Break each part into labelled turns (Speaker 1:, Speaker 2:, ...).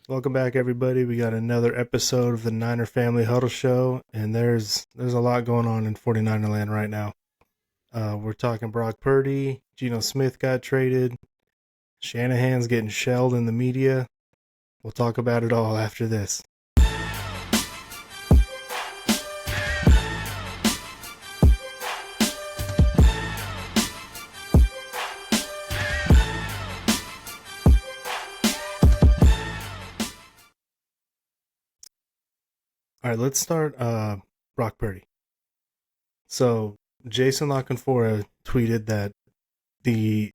Speaker 1: Welcome back, everybody. We got another episode of the Niner Family Huddle Show, and there's a lot going on in 49er land right now. We're talking Brock Purdy, Geno Smith got traded, Shanahan's getting shelled in the media. We'll talk about it all after this. All right, let's start Brock Purdy. So Jason LaCanfora tweeted that the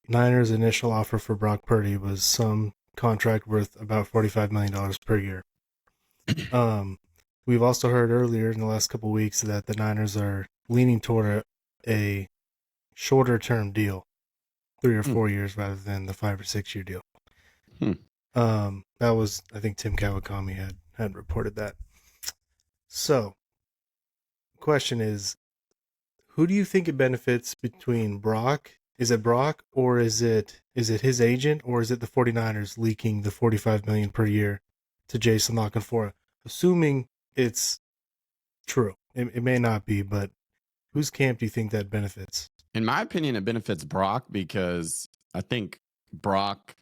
Speaker 1: Niners' initial offer for Brock Purdy was some contract worth about $45 million per year. We've also heard earlier in the last couple of weeks that the Niners are leaning toward a shorter term deal, 3 or 4 years rather than the 5 or 6 year deal. That was, I think Tim Kawakami had reported that. So, question is, who do you think it benefits between Brock? Is it Brock, or is it his agent, or is it the 49ers leaking the $45 million per year to Jason LaCanfora? Assuming it's true. It may not be, but whose camp do you think that benefits?
Speaker 2: In my opinion, it benefits Brock because I think Brock's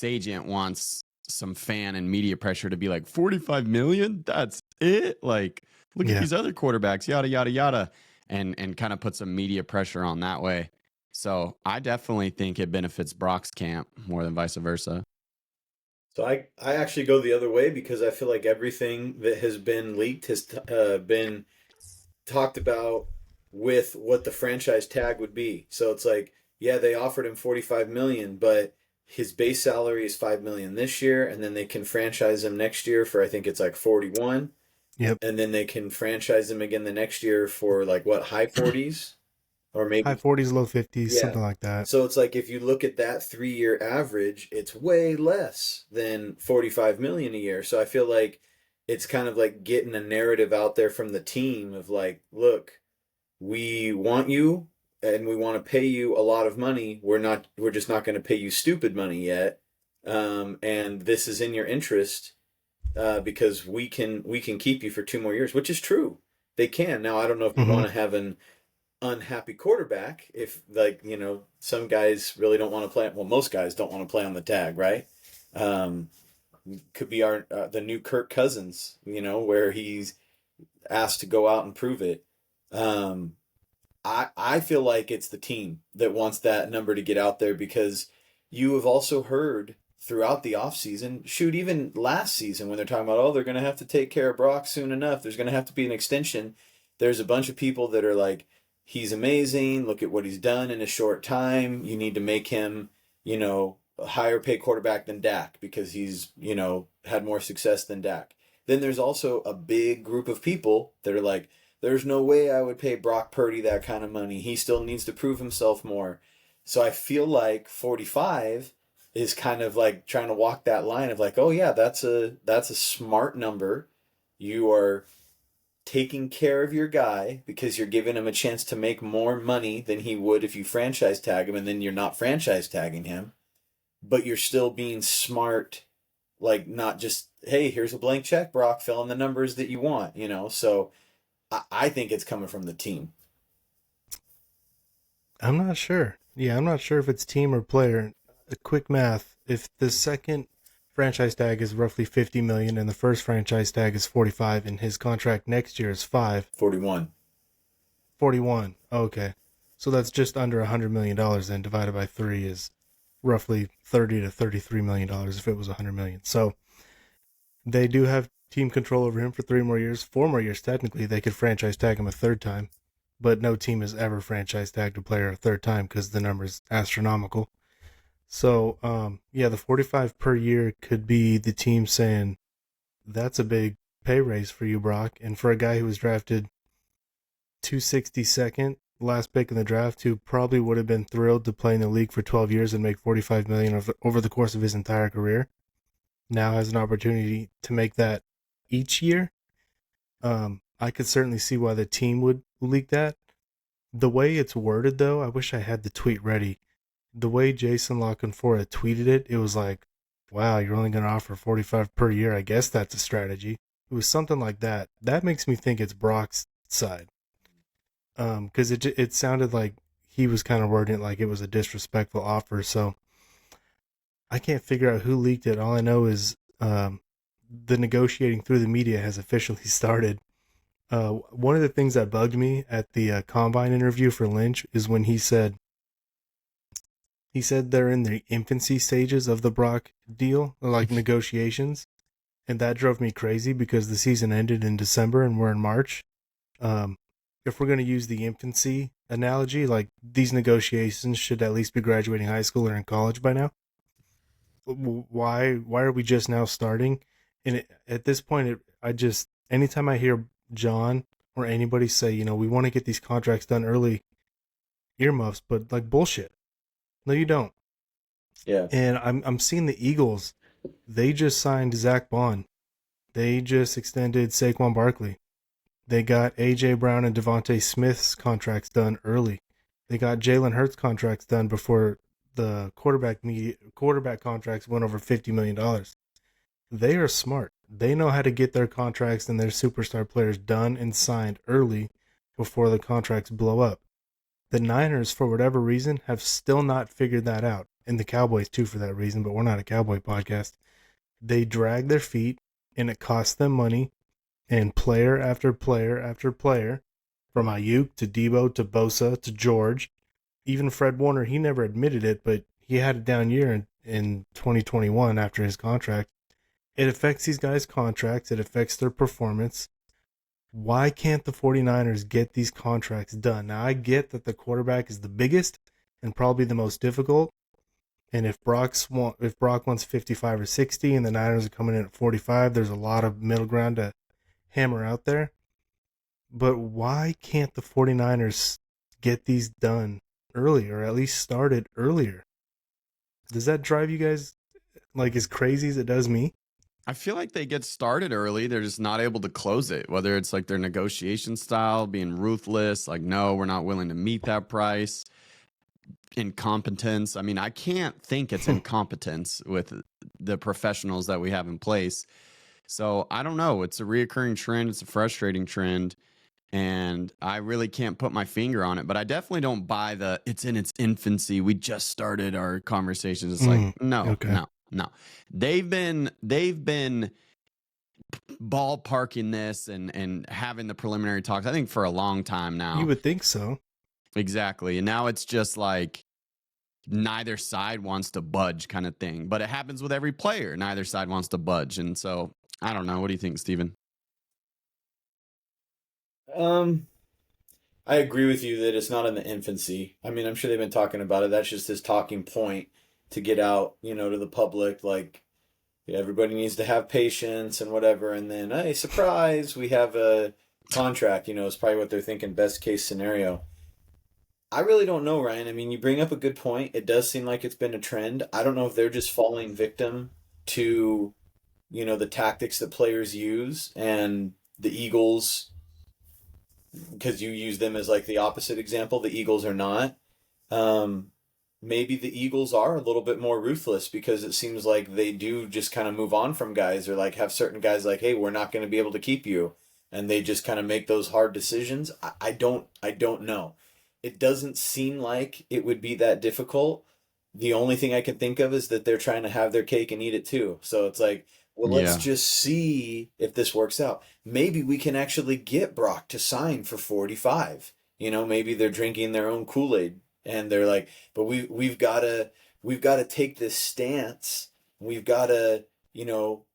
Speaker 2: agent wants some fan and media pressure to be like, 45 million? That's it? Like, look at these other quarterbacks, yada, yada, yada. And kind of put some media pressure on that way. So I definitely think it benefits Brock's camp more than vice versa.
Speaker 3: So I actually go the other way because I feel like everything that has been leaked has been talked about with what the franchise tag would be. So it's like, yeah, they offered him 45 million, but his base salary is 5 million this year, and then they can franchise him next year for, I think it's like 41.
Speaker 1: Yep.
Speaker 3: And then they can franchise him again the next year for like what, high 40s? Or maybe
Speaker 1: high 40s, low 50s, something like that.
Speaker 3: So it's like if you look at that 3-year average, it's way less than 45 million a year. So I feel like it's kind of like getting a narrative out there from the team of like, look, we want you and we want to pay you a lot of money. We're just not going to pay you stupid money yet. And this is in your interest because we can keep you for 2 more years, which is true. They can. Now I don't know if you want to have an unhappy quarterback, if like, you know, some guys really don't want to play, well, most guys don't want to play on the tag, right? Could be our the new Kirk Cousins, you know, where he's asked to go out and prove it. I feel like it's the team that wants that number to get out there, because you have also heard throughout the offseason, shoot, even last season when they're talking about, oh, they're going to have to take care of Brock soon enough, there's going to have to be an extension. There's a bunch of people that are like, he's amazing. Look at what he's done in a short time. You need to make him, you know, a higher paid quarterback than Dak because he's, you know, had more success than Dak. Then there's also a big group of people that are like, there's no way I would pay Brock Purdy that kind of money. He still needs to prove himself more. So I feel like 45 is kind of like trying to walk that line of like, oh yeah, that's a smart number. You are taking care of your guy because you're giving him a chance to make more money than he would if you franchise tag him, and then you're not franchise tagging him, but you're still being smart, like not just, hey, here's a blank check, Brock, fill in the numbers that you want, you know? So I think it's coming from the team.
Speaker 1: I'm not sure. Yeah, I'm not sure if it's team or player. A quick math, if the second franchise tag is roughly 50 million and the first franchise tag is 45 and his contract next year is
Speaker 3: 41.
Speaker 1: Okay. So that's just under $100 million, then divided by 3 is roughly $30 to $33 million if it was $100 million. So they do have team control over him for 3 more years, 4 more years technically. They could franchise tag him a third time, but no team has ever franchise tagged a player a third time because the number is astronomical. So, the 45 per year could be the team saying, that's a big pay raise for you, Brock. And for a guy who was drafted 262nd, last pick in the draft, who probably would have been thrilled to play in the league for 12 years and make 45 million over the course of his entire career, now has an opportunity to make that each year. I could certainly see why the team would leak that. The way it's worded, though, I wish I had the tweet ready. The way Jason LaCanfora tweeted it, it was like, wow, you're only going to offer 45 per year. I guess that's a strategy. It was something like that. That makes me think it's Brock's side. Because it sounded like he was kind of wording it like it was a disrespectful offer. So I can't figure out who leaked it. All I know is the negotiating through the media has officially started. One of the things that bugged me at the combine interview for Lynch is when he said they're in the infancy stages of the Brock deal, like negotiations, and that drove me crazy because the season ended in December and we're in March. If we're going to use the infancy analogy, like these negotiations should at least be graduating high school or in college by now. Why are we just now starting? And at this point, anytime I hear John or anybody say, we want to get these contracts done early, earmuffs, but like bullshit. No, you don't.
Speaker 3: Yeah.
Speaker 1: And I'm seeing the Eagles. They just signed Zach Bond. They just extended Saquon Barkley. They got A.J. Brown and Devontae Smith's contracts done early. They got Jalen Hurts contracts done before the quarterback contracts went over $50 million. They are smart. They know how to get their contracts and their superstar players done and signed early before the contracts blow up. The Niners, for whatever reason, have still not figured that out. And the Cowboys, too, for that reason, but we're not a Cowboy podcast. They drag their feet, and it costs them money. And player after player after player, from Ayuk to Debo to Bosa to George, even Fred Warner, he never admitted it, but he had a down year in 2021 after his contract. It affects these guys' contracts. It affects their performance. Why can't the 49ers get these contracts done? Now, I get that the quarterback is the biggest and probably the most difficult. And if Brock wants 55 or 60 and the Niners are coming in at 45, there's a lot of middle ground to hammer out there. But why can't the 49ers get these done early, or at least started earlier? Does that drive you guys like as crazy as it does me?
Speaker 2: I feel like they get started early. They're just not able to close it, whether it's like their negotiation style, being ruthless, like, no, we're not willing to meet that price. Incompetence. I mean, I can't think it's incompetence with the professionals that we have in place. So I don't know. It's a reoccurring trend. It's a frustrating trend. And I really can't put my finger on it, but I definitely don't buy it's in its infancy. We just started our conversations. It's like, no. They've been ballparking this and having the preliminary talks, I think, for a long time now.
Speaker 1: You would think so.
Speaker 2: Exactly. And now it's just like neither side wants to budge kind of thing. But it happens with every player. Neither side wants to budge. And so I don't know. What do you think, Steven?
Speaker 3: I agree with you that it's not in the infancy. I mean, I'm sure they've been talking about it. That's just his talking point to get out, to the public. Like, everybody needs to have patience and whatever. And then, hey, surprise, we have a contract. Is probably what they're thinking. Best case scenario. I really don't know, Ryan. I mean, you bring up a good point. It does seem like it's been a trend. I don't know if they're just falling victim to, the tactics that players use, and the Eagles, because you use them as like the opposite example. The Eagles are not. Maybe the Eagles are a little bit more ruthless because it seems like they do just kind of move on from guys, or like have certain guys like, hey, we're not going to be able to keep you, and they just kind of make those hard decisions. I don't know. It doesn't seem like it would be that difficult. The only thing I can think of is that they're trying to have their cake and eat it too. So it's like, well, let's just see if this works out. Maybe we can actually get Brock to sign for 45. Maybe they're drinking their own Kool-Aid and they're like, but we've got to take this stance. We've got to,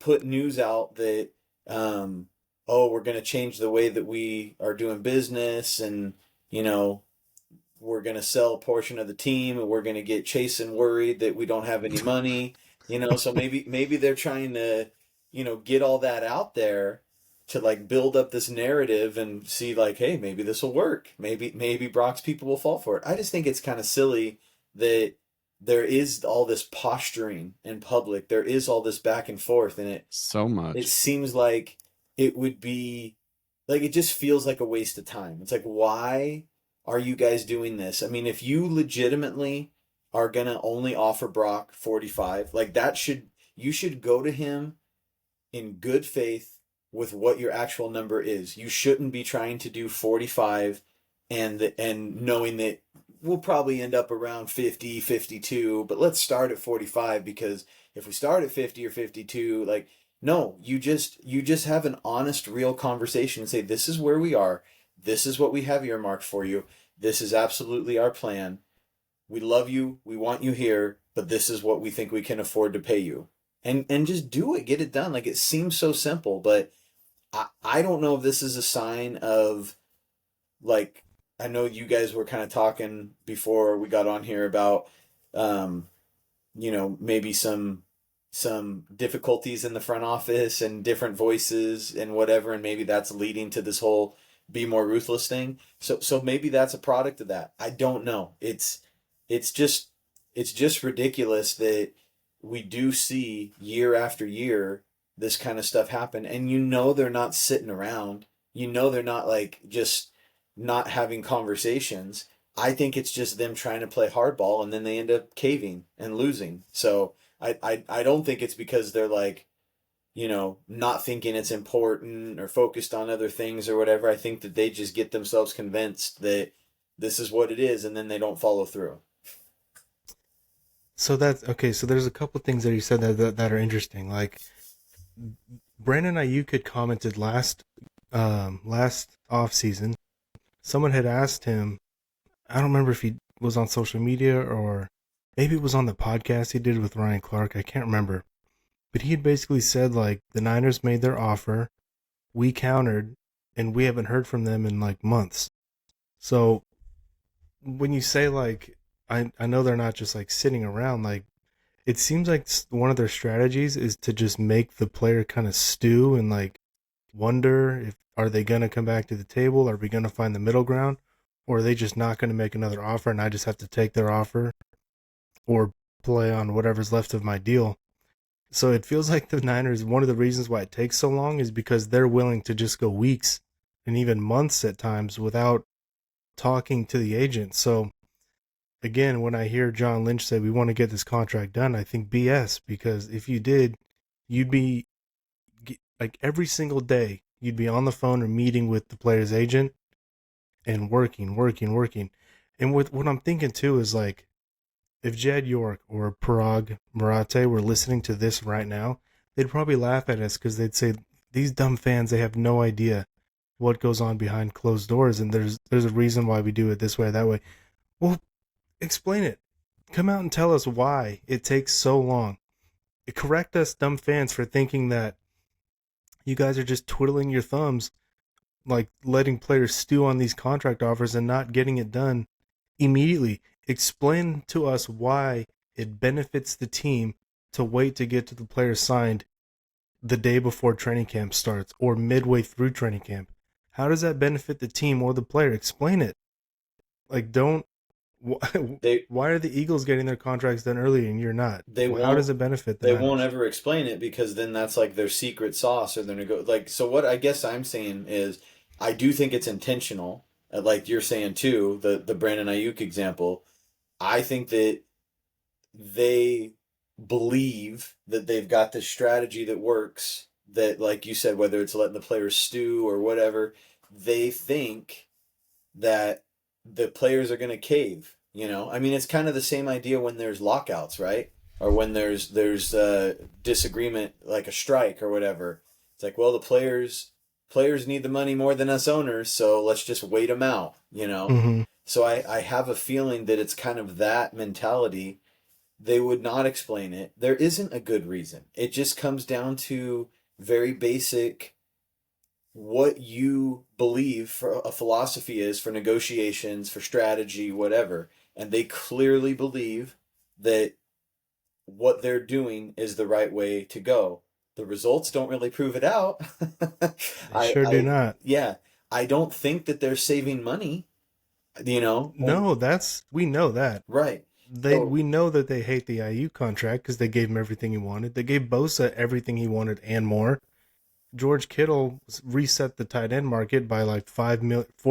Speaker 3: put news out that we're going to change the way that we are doing business, and we're going to sell a portion of the team, and we're going to get Chasen worried that we don't have any money. So maybe they're trying to, get all that out there to like build up this narrative and see like, hey, maybe this will work. Maybe Brock's people will fall for it. I just think it's kind of silly that there is all this posturing in public. There is all this back and forth, and it seems like it would be like, it just feels like a waste of time. It's like, why are you guys doing this? I mean, if you legitimately are going to only offer Brock 45, like that should, You should go to him in good faith with what your actual number is. You shouldn't be trying to do 45 and knowing that we'll probably end up around 50, 52, but let's start at 45, because if we start at 50 or 52, like, no, you just have an honest, real conversation and say, this is where we are. This is what we have earmarked for you. This is absolutely our plan. We love you. We want you here, but this is what we think we can afford to pay you. And just do it, get it done. Like, it seems so simple, but I don't know if this is a sign of, like, I know you guys were kind of talking before we got on here about, maybe some difficulties in the front office and different voices and whatever, and maybe that's leading to this whole be more ruthless thing. So maybe that's a product of that. I don't know. It's just ridiculous that we do see year after year this kind of stuff happen, and they're not sitting around. They're not, like, just not having conversations. I think it's just them trying to play hardball, and then they end up caving and losing. So I don't think it's because they're, like, not thinking it's important or focused on other things or whatever. I think that they just get themselves convinced that this is what it is, and then they don't follow through.
Speaker 1: So that's okay. So there's a couple things that you said that are interesting. Like, Brandon Ayuk had commented last off season. Someone had asked him, I don't remember if he was on social media or maybe it was on the podcast he did with Ryan Clark. I can't remember. But he had basically said, like, the Niners made their offer, we countered, and we haven't heard from them in, like, months. So when you say, like, I know they're not just, like, sitting around, like, it seems like one of their strategies is to just make the player kind of stew and, like, wonder if, are they going to come back to the table? Are we going to find the middle ground? Or are they just not going to make another offer and I just have to take their offer or play on whatever's left of my deal? So it feels like the Niners, one of the reasons why it takes so long is because they're willing to just go weeks and even months at times without talking to the agent. So again, when I hear John Lynch say we want to get this contract done, I think BS, because if you did, you'd be, like, every single day, you'd be on the phone or meeting with the player's agent and working. And what I'm thinking too is, like, if Jed York or Parag Marate were listening to this right now, they'd probably laugh at us because they'd say, these dumb fans, they have no idea what goes on behind closed doors, and there's a reason why we do it this way or that way. Well, explain it. Come out and tell us why it takes so long. Correct us dumb fans for thinking that you guys are just twiddling your thumbs, like letting players stew on these contract offers and not getting it done immediately. Explain to us why it benefits the team to wait to get to the player signed the day before training camp starts or midway through training camp. How does that benefit the team or the player? Explain it. Like, why are the Eagles getting their contracts done early and you're not? How does it benefit them?
Speaker 3: They won't ever explain it, because then that's like their secret sauce, or they're like. So what I guess I'm saying is, I do think it's intentional. Like you're saying too, the Brandon Ayuk example. I think that they believe that they've got this strategy that works. That, like you said, whether it's letting the players stew or whatever, they think that the players are going to cave. I mean, it's kind of the same idea when there's lockouts, right? Or when there's disagreement, like a strike or whatever. It's like, well, the players need the money more than us owners, so let's just wait them out.
Speaker 1: Mm-hmm.
Speaker 3: So I have a feeling that it's kind of that mentality. They would not explain it. There isn't a good reason. It just comes down to very basic, what you believe for a philosophy is for negotiations, for strategy, whatever. And they clearly believe that what they're doing is the right way to go. The results don't really prove it out.
Speaker 1: They sure do not.
Speaker 3: Yeah. I don't think that they're saving money,
Speaker 1: No, we know that.
Speaker 3: Right.
Speaker 1: We know that they hate the IU contract because they gave him everything he wanted. They gave Bosa everything he wanted and more. George Kittle reset the tight end market by like $4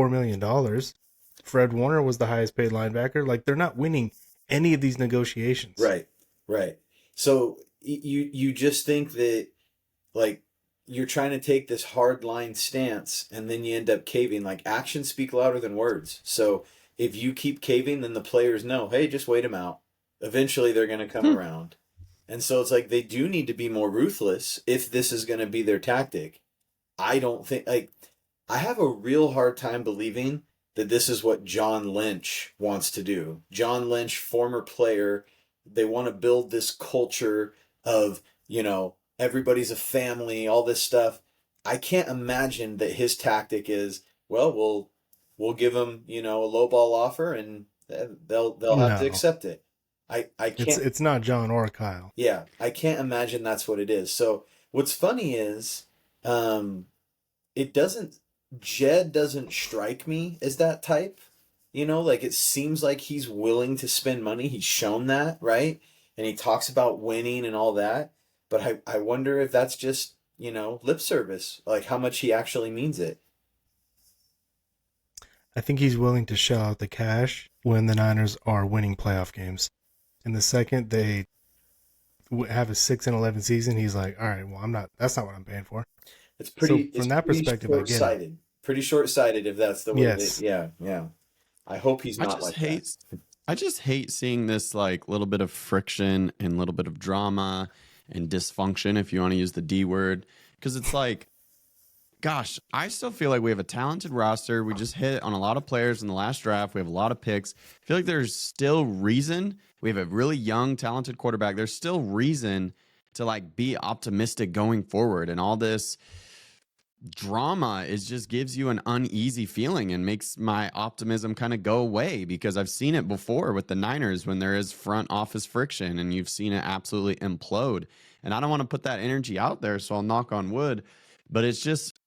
Speaker 1: million. Fred Warner was the highest paid linebacker. Like, they're not winning any of these negotiations.
Speaker 3: Right. So you just think that, like, you're trying to take this hard line stance and then you end up caving. Like, actions speak louder than words. So if you keep caving, then the players know, hey, just wait them out. Eventually they're going to come
Speaker 2: Hmm.
Speaker 3: around. And so it's like they do need to be more ruthless if this is going to be their tactic. I don't think, like, I have a real hard time believing that this is what John Lynch wants to do. John Lynch, former player, they want to build this culture of, everybody's a family, all this stuff. I can't imagine that his tactic is, well, we'll give them, a low ball offer and they'll have to
Speaker 1: No,
Speaker 3: accept it. I can't.
Speaker 1: it's not John or Kyle.
Speaker 3: Yeah, I can't imagine that's what it is. So what's funny is, um, it doesn't Jed doesn't strike me as that type. Like, it seems like he's willing to spend money. He's shown that, right? And he talks about winning and all that. But I wonder if that's just, lip service, like how much he actually means it.
Speaker 1: I think he's willing to shell out the cash when the Niners are winning playoff games. And the second they have a 6-11 season, he's like, all right, well, that's not what I'm paying for. From that perspective, I get it.
Speaker 3: short-sighted. Pretty short-sighted if that's the way
Speaker 1: Yes.
Speaker 3: yeah. I hope he's
Speaker 2: I
Speaker 3: not
Speaker 2: just
Speaker 3: like
Speaker 2: hate I just hate seeing this like little bit of friction and a little bit of drama and dysfunction, if you want to use the D word, because it's like, gosh, I still feel like we have a talented roster. We just hit on a lot of players in the last draft. We have a lot of picks. I feel like there's still reason. We have a really young, talented quarterback. There's still reason to like be optimistic going forward, and all this drama is just gives you an uneasy feeling and makes my optimism kind of go away, because I've seen it before with the Niners when there is front office friction and you've seen it absolutely implode. And I don't want to put that energy out there, so I'll knock on wood, but it's just,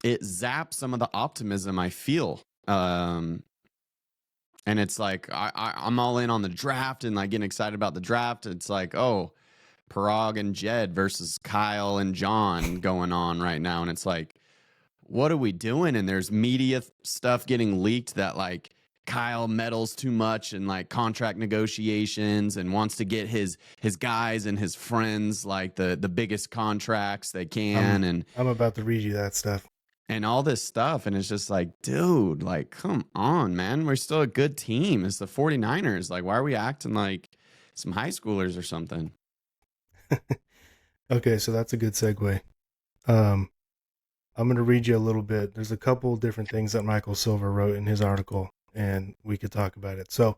Speaker 2: it zaps some of the optimism I feel. And it's like I'm all in on the draft and like getting excited about the draft. It's like, oh, Parag and Jed versus Kyle and John going on right now, and it's like, what are we doing? And there's media stuff getting leaked that like Kyle meddles too much in like contract negotiations and wants to get his guys and his friends like the biggest contracts they can, and
Speaker 1: I'm about to read you that stuff.
Speaker 2: all this stuff. And it's just like, dude, like, come on, man. We're still a good team. It's the 49ers. Like, why are we acting like some high schoolers or something?
Speaker 1: Okay, so that's a good segue. I'm going to read you a little bit. There's a couple different things that Michael Silver wrote in his article, and we could talk about it. So,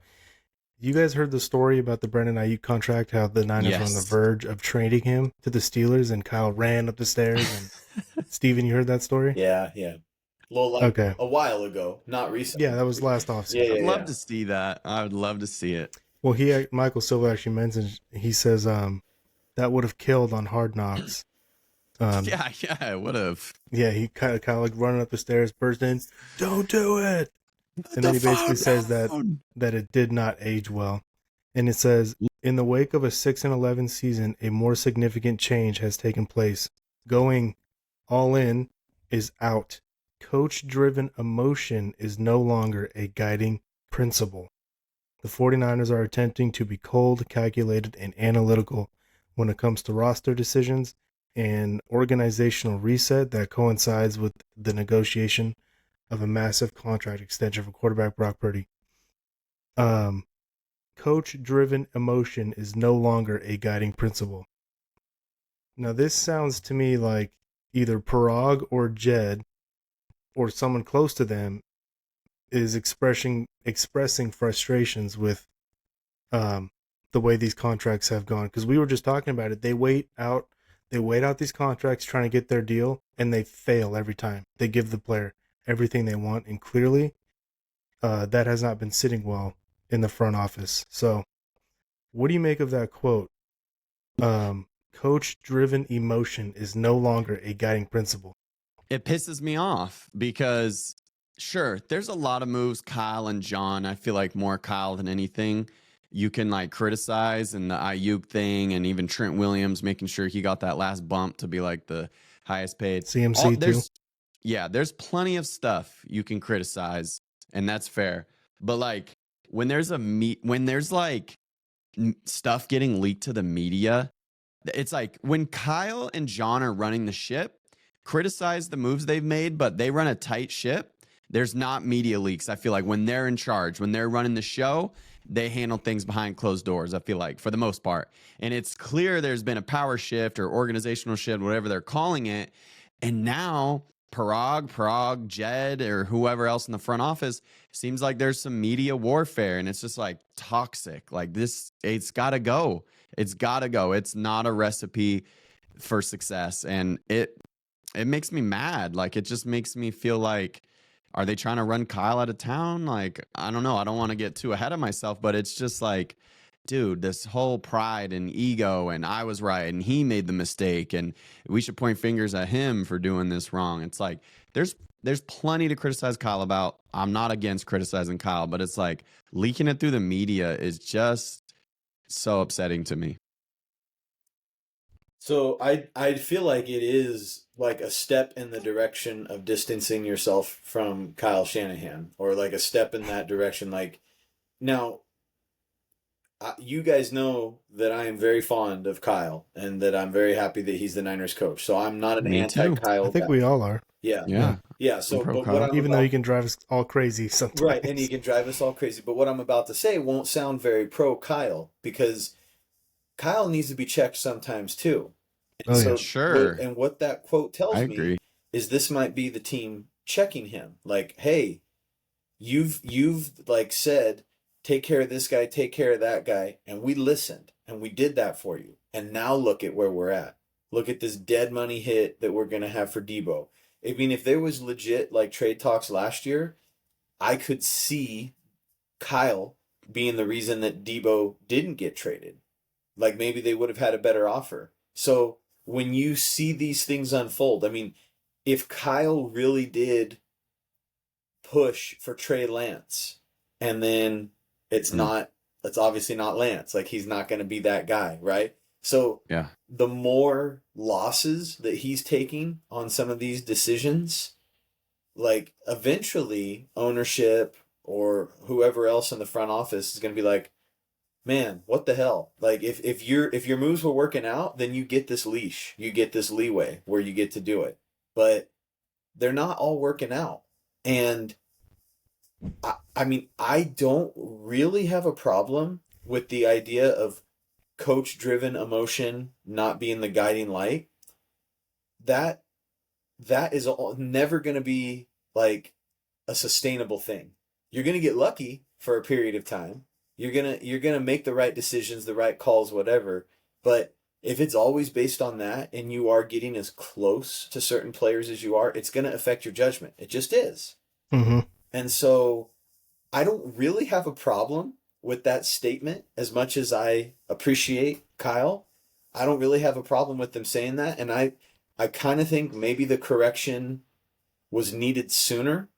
Speaker 1: you guys heard the story about the Brandon Ayuk contract, how the Niners were on the
Speaker 2: Yes.
Speaker 1: verge of trading him to the Steelers, and Kyle ran up the stairs. And Steven, you heard that story?
Speaker 3: Yeah.
Speaker 1: Okay.
Speaker 3: A while ago, not recently.
Speaker 1: Yeah, that was last offseason.
Speaker 2: I'd love to see that. I would love to see it.
Speaker 1: Well, Michael Silver actually mentioned, he says that would have killed on Hard Knocks.
Speaker 2: Yeah, it would have.
Speaker 1: Yeah, he kind of like running up the stairs, burst in, "Don't do it!" And then he basically says that it did not age well. And it says, in the wake of a 6-11 season, a more significant change has taken place. Going all in is out. Coach-driven emotion is no longer a guiding principle. The 49ers are attempting to be cold, calculated, and analytical when it comes to roster decisions and organizational reset that coincides with the negotiation of a massive contract extension for quarterback Brock Purdy. Coach-driven emotion is no longer a guiding principle. Now, this sounds to me like either Parag or Jed or someone close to them is expressing frustrations with the way these contracts have gone. Because we were just talking about it. They wait out these contracts trying to get their deal, and they fail every time. They give the player everything they want, and clearly that has not been sitting well in the front office. So what do you make of that quote? Coach-driven emotion is no longer a guiding principle.
Speaker 2: It pisses me off because, sure, there's a lot of moves, Kyle and John. I feel like more Kyle than anything you can like criticize, and the Ayuk thing, and even Trent Williams making sure he got that last bump to be like the highest paid.
Speaker 1: CMC too.
Speaker 2: Yeah, there's plenty of stuff you can criticize, and that's fair. But like when there's like stuff getting leaked to the media it's like when Kyle and John are running the ship, criticize the moves they've made, but they run a tight ship. There's not media leaks. I feel like when they're in charge, when they're running the show, they handle things behind closed doors, I feel like, for the most part. And it's clear there's been a power shift or organizational shift, whatever they're calling it. And now Parag, Jed, or whoever else in the front office seems like there's some media warfare, and it's just like toxic. Like this, it's got to go. It's got to go. It's not a recipe for success, and it makes me mad. Like it just makes me feel like, are they trying to run Kyle out of town? Like I don't know. I don't want to get too ahead of myself, but it's just like, dude, this whole pride and ego and I was right and he made the mistake and we should point fingers at him for doing this wrong. It's like there's plenty to criticize Kyle about. I'm not against criticizing Kyle, but it's like leaking it through the media is just so upsetting to me.
Speaker 3: So I feel like it is like a step in the direction of distancing yourself from Kyle Shanahan, or like a step in that direction. Like now, you guys know that I am very fond of Kyle and that I'm very happy that he's the Niners coach. So I'm not an
Speaker 2: Me too.
Speaker 3: anti-Kyle
Speaker 1: I think
Speaker 3: guy.
Speaker 1: we all are.
Speaker 3: Yeah.
Speaker 2: Yeah.
Speaker 3: Yeah. So,
Speaker 2: I'm pro
Speaker 3: but
Speaker 2: Kyle.
Speaker 3: what I'm
Speaker 1: Even though
Speaker 3: about,
Speaker 1: he can drive us all crazy sometimes.
Speaker 3: right, and he can drive us all crazy. But what I'm about to say won't sound very pro Kyle, because Kyle needs to be checked sometimes too. And
Speaker 1: Oh, yeah.
Speaker 2: Sure.
Speaker 3: what that quote tells
Speaker 2: I
Speaker 3: me
Speaker 2: agree.
Speaker 3: is this might be the team checking him. Like, hey, you've like said, take care of this guy, take care of that guy, and we listened and we did that for you. And now look at where we're at. Look at this dead money hit that we're gonna have for Debo. I mean, if there was legit like trade talks last year, I could see Kyle being the reason that Debo didn't get traded. Like maybe they would have had a better offer. So when you see these things unfold, I mean, if Kyle really did push for Trey Lance and then it's obviously not Lance, like he's not going to be that guy, right? So
Speaker 2: Yeah.
Speaker 3: the more losses that he's taking on some of these decisions, like eventually ownership or whoever else in the front office is going to be like, man, what the hell? Like if your moves were working out, then you get this leash, you get this leeway where you get to do it. But they're not all working out. And I mean, I don't really have a problem with the idea of coach driven emotion not being the guiding light. That is never going to be like a sustainable thing. You're going to get lucky for a period of time. You're going to make the right decisions, the right calls, whatever. But if it's always based on that and you are getting as close to certain players as you are, it's going to affect your judgment. It just is.
Speaker 1: Mm-hmm.
Speaker 3: And so I don't really have a problem with that statement as much as I appreciate Kyle. I don't really have a problem with them saying that. And I kind of think maybe the correction was needed sooner,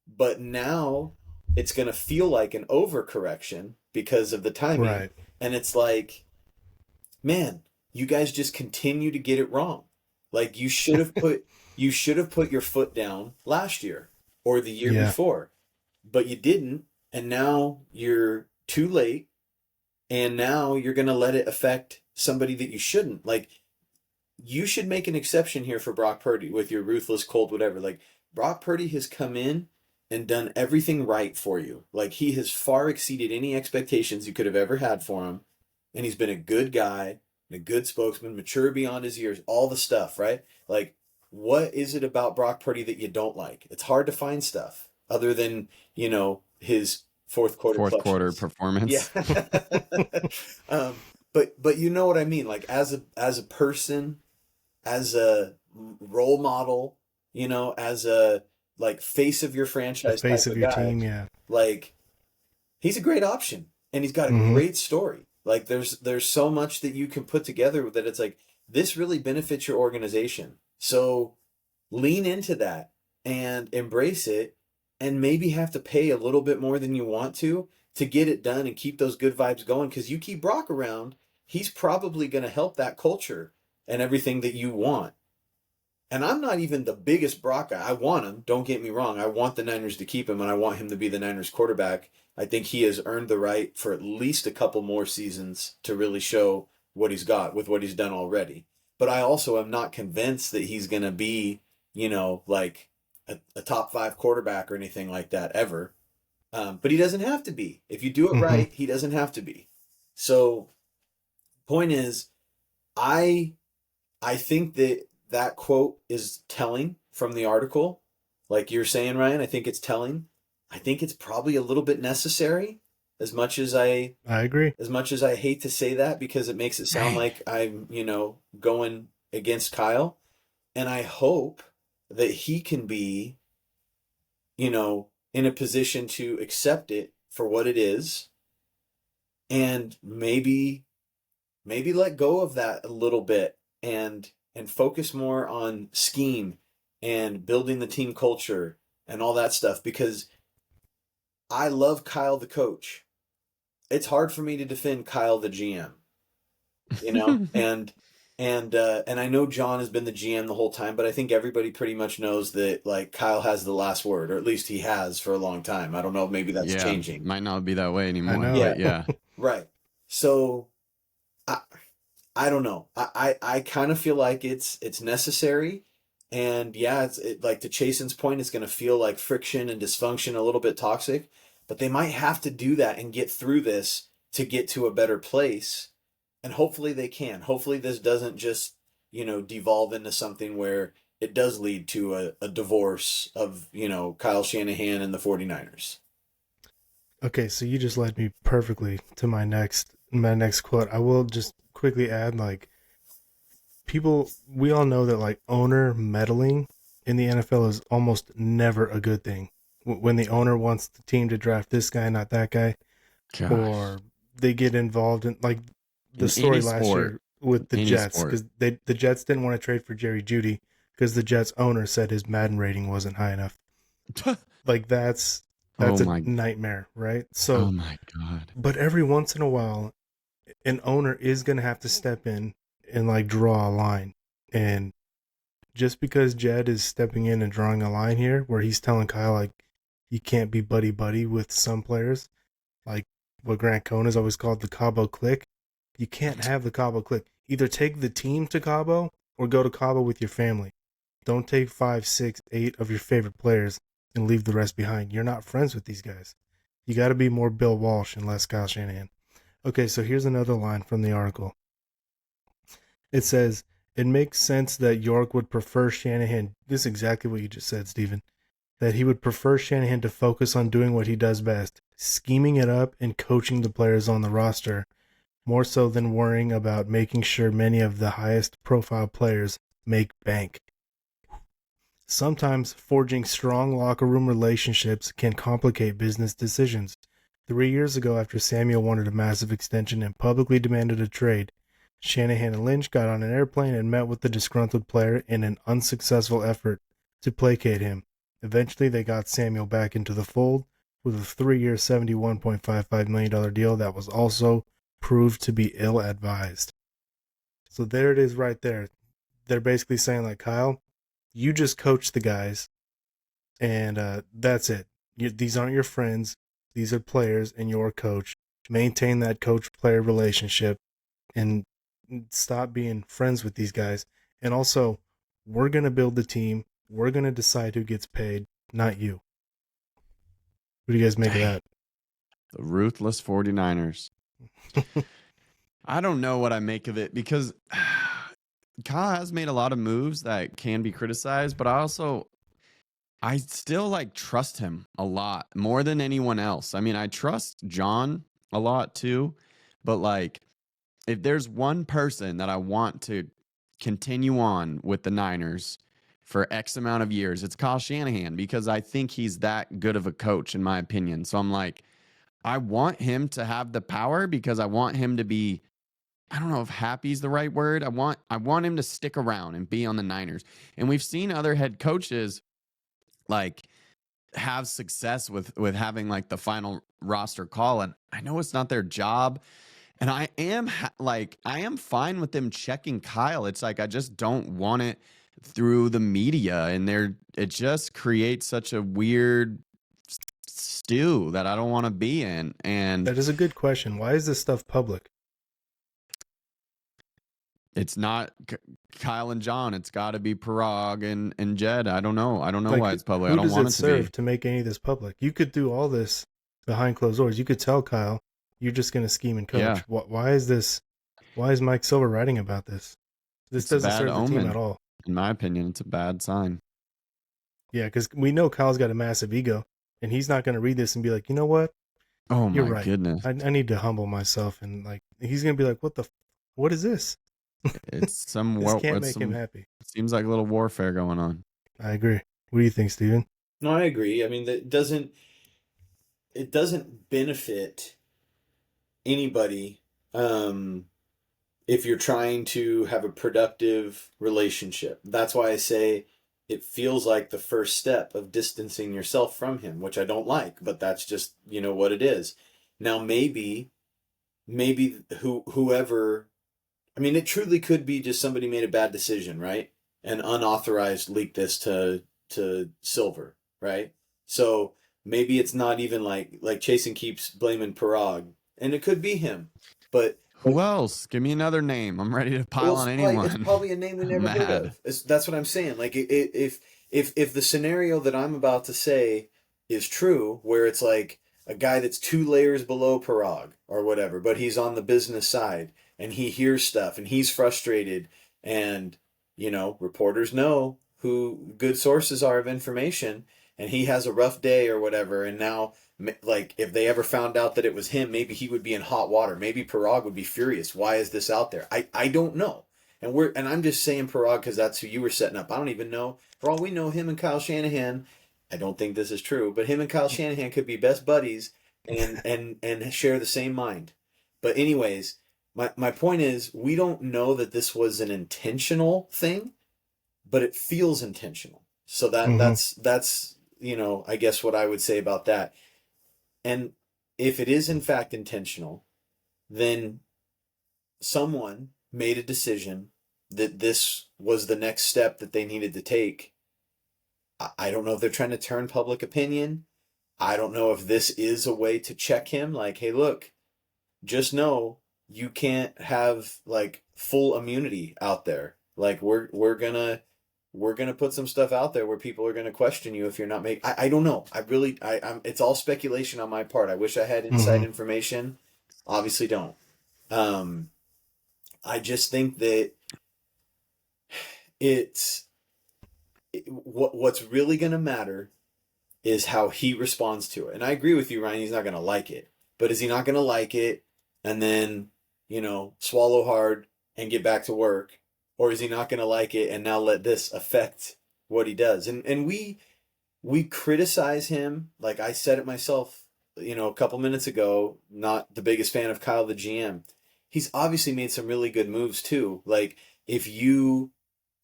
Speaker 3: but now it's going to feel like an overcorrection because of the timing.
Speaker 1: Right.
Speaker 3: And it's like, man, you guys just continue to get it wrong. Like you should have put your foot down last year or the year before, but you didn't. And now you're too late. And now you're going to let it affect somebody that you shouldn't. Like, you should make an exception here for Brock Purdy with your ruthless, cold, whatever. Like, Brock Purdy has come in and done everything right for you. Like, he has far exceeded any expectations you could have ever had for him. And he's been a good guy, a good spokesman, mature beyond his years, all the stuff, right? Like, what is it about Brock Purdy that you don't like? It's hard to find stuff other than, his fourth quarter
Speaker 2: performance.
Speaker 3: Yeah. But you know what I mean? Like as a person, as a role model, as a like face of your franchise,
Speaker 1: the face
Speaker 3: type
Speaker 1: of your
Speaker 3: guy,
Speaker 1: team, yeah.
Speaker 3: Like he's a great option and he's got a great story. Like there's so much that you can put together that it's like this really benefits your organization. So lean into that and embrace it, and maybe have to pay a little bit more than you want to get it done and keep those good vibes going. Because you keep Brock around, he's probably going to help that culture and everything that you want. And I'm not even the biggest Brock guy. I want him. Don't get me wrong. I want the Niners to keep him, and I want him to be the Niners quarterback. I think he has earned the right for at least a couple more seasons to really show what he's got with what he's done already. But I also am not convinced that he's going to be, like a top 5 quarterback or anything like that ever. But he doesn't have to be. If you do it right, he doesn't have to be. So, point is, I think that quote is telling from the article. Like you're saying, Ryan, I think it's telling. I think it's probably a little bit necessary, as much as I
Speaker 1: agree.
Speaker 3: As much as I hate to say that, because it makes it sound like I'm, going against Kyle. And I hope that he can be, in a position to accept it for what it is, and maybe let go of that a little bit, and focus more on scheme and building the team culture and all that stuff, because I love Kyle the coach. It's hard for me to defend Kyle the GM, and I know John has been the GM the whole time, but I think everybody pretty much knows that, like, Kyle has the last word, or at least he has for a long time. I don't know if maybe that's changing.
Speaker 2: Might not be that way anymore.
Speaker 1: I know.
Speaker 2: But yeah.
Speaker 3: Right. So I don't know. I kind of feel like it's necessary, and yeah, like, to Chasen's point, it's going to feel like friction and dysfunction, a little bit toxic, but they might have to do that and get through this to get to a better place. And hopefully they can. Hopefully this doesn't just, devolve into something where it does lead to a divorce of, Kyle Shanahan and the 49ers.
Speaker 1: Okay, so you just led me perfectly to my next quote. I will just quickly add, like, we all know that, like, owner meddling in the NFL is almost never a good thing. When the owner wants the team to draft this guy, not that guy, or they get involved in, like, the story last year with the Jets, because the Jets didn't want to trade for Jerry Jeudy because the Jets owner said his Madden rating wasn't high enough. Like, that's a nightmare, right? So,
Speaker 2: oh my God.
Speaker 1: But every once in a while, an owner is going to have to step in and, like, draw a line. And just because Jed is stepping in and drawing a line here where he's telling Kyle, like, you can't be buddy-buddy with some players, like what Grant Cohn has always called the Cabo clique. You can't have the Cabo clique. Either take the team to Cabo or go to Cabo with your family. Don't take 5, 6, 8 of your favorite players and leave the rest behind. You're not friends with these guys. You got to be more Bill Walsh and less Kyle Shanahan. Okay, so here's another line from the article. It says, it makes sense that York would prefer Shanahan. This is exactly what you just said, Stephen. That he would prefer Shanahan to focus on doing what he does best, scheming it up and coaching the players on the roster, more so than worrying about making sure many of the highest profile players make bank. Sometimes forging strong locker room relationships can complicate business decisions. 3 years ago, after Samuel wanted a massive extension and publicly demanded a trade, Shanahan and Lynch got on an airplane and met with the disgruntled player in an unsuccessful effort to placate him. Eventually, they got Samuel back into the fold with a 3-year, $71.55 million deal that was also proved to be ill-advised. So there it is right there. They're basically saying, like, Kyle, you just coach the guys, and that's it. These aren't your friends. These are players and your coach. Maintain that coach-player relationship and stop being friends with these guys. And also, we're going to build the team. We're going to decide who gets paid, not you. What do you guys make of that?
Speaker 2: The ruthless 49ers. I don't know what I make of it, because Kyle has made a lot of moves that can be criticized, but I still, like, trust him a lot more than anyone else. I mean, I trust John a lot too, but, like, if there's one person that I want to continue on with the Niners for X amount of years, it's Kyle Shanahan, because I think he's that good of a coach, in my opinion. So I'm like, I want him to have the power, because I want him to be, I don't know if happy is the right word. I want him to stick around and be on the Niners. And we've seen other head coaches, like, have success with having, like, the final roster call. And I know it's not their job. And I am fine with them checking Kyle. It's like, I just don't want it through the media, and it just creates such a weird stew that I don't want to be in. And
Speaker 1: that is a good question. Why is this stuff public?
Speaker 2: It's not Kyle and John. It's got to be Parag and Jed. I don't know. I don't know
Speaker 1: Like,
Speaker 2: why it's public. I
Speaker 1: who
Speaker 2: don't
Speaker 1: does
Speaker 2: want
Speaker 1: it
Speaker 2: it to
Speaker 1: serve
Speaker 2: be.
Speaker 1: to make any of this public? You could do all this behind closed doors. You could tell Kyle, you're just going to scheme and coach.
Speaker 2: Yeah.
Speaker 1: Why is this? Why is Mike Silver writing about this? This
Speaker 2: It's a
Speaker 1: doesn't
Speaker 2: bad
Speaker 1: serve the team
Speaker 2: omen.
Speaker 1: at all.
Speaker 2: In my opinion, it's a bad sign.
Speaker 1: Yeah, because we know Kyle's got a massive ego, and he's not going to read this and be like, you know what?
Speaker 2: Oh
Speaker 1: You're
Speaker 2: my
Speaker 1: right.
Speaker 2: goodness.
Speaker 1: I need to humble myself, and like he's going to be like, what is this?
Speaker 2: It's some
Speaker 1: This can't make him happy.
Speaker 2: Seems like a little warfare going on.
Speaker 1: I agree. What do you think, Steven?
Speaker 3: No, I agree. I mean, it doesn't benefit anybody if you're trying to have a productive relationship. That's why I say it feels like the first step of distancing yourself from him, which I don't like, but that's just, what it is. Now, maybe whoever, I mean, it truly could be just somebody made a bad decision, right? And unauthorized leaked this to Silver, right? So maybe it's not even like Chasen keeps blaming Parag, and it could be him. But
Speaker 2: who else? Give me another name. I'm ready to pile on anyone.
Speaker 3: It's probably a name we never heard of. That's what I'm saying. Like if the scenario that I'm about to say is true, where it's like a guy that's 2 layers below Parag or whatever, but he's on the business side and he hears stuff and he's frustrated, and reporters know who good sources are of information, and he has a rough day or whatever, and now, like, if they ever found out that it was him, maybe he would be in hot water. Maybe Parag would be furious. Why is this out there? I don't know. And I'm just saying Parag because that's who you were setting up. I don't even know. For all we know, him and Kyle Shanahan, I don't think this is true, but him and Kyle Shanahan could be best buddies and share the same mind. But anyways, my point is, we don't know that this was an intentional thing, but it feels intentional. So that's I guess what I would say about that. And if it is in fact intentional, then someone made a decision that this was the next step that they needed to take. I don't know if they're trying to turn public opinion. I don't know if this is a way to check him. Like, hey, look, just know you can't have like full immunity out there. Like we're gonna put some stuff out there where people are gonna question you if you're not making. I don't know. I'm. It's all speculation on my part. I wish I had inside information. Obviously, don't. I just think that what's really gonna matter is how he responds to it. And I agree with you, Ryan. He's not gonna like it, but is he not gonna like it and then swallow hard and get back to work? Or is he not going to like it and now let this affect what he does? And we criticize him. Like I said it myself, a couple minutes ago, not the biggest fan of Kyle, the GM. He's obviously made some really good moves too. Like if you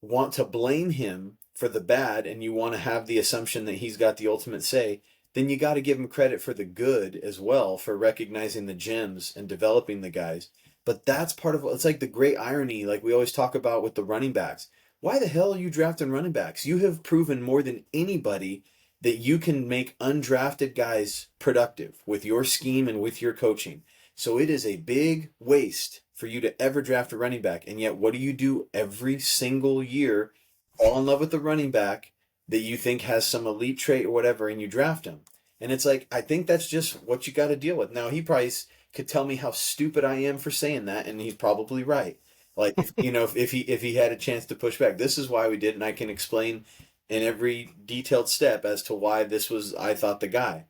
Speaker 3: want to blame him for the bad and you want to have the assumption that he's got the ultimate say, then you got to give him credit for the good as well, for recognizing the gems and developing the guys. But that's part of it's like the great irony, like we always talk about with the running backs. Why the hell are you drafting running backs? You have proven more than anybody that you can make undrafted guys productive with your scheme and with your coaching. So it is a big waste for you to ever draft a running back. And yet, what do you do every single year? Fall in love with the running back that you think has some elite trait or whatever, and you draft him. And it's like, I think that's just what you got to deal with. Now, he probably could tell me how stupid I am for saying that, and he's probably right. Like, if he had a chance to push back, this is why we did, and I can explain in every detailed step as to why this was, I thought, the guy.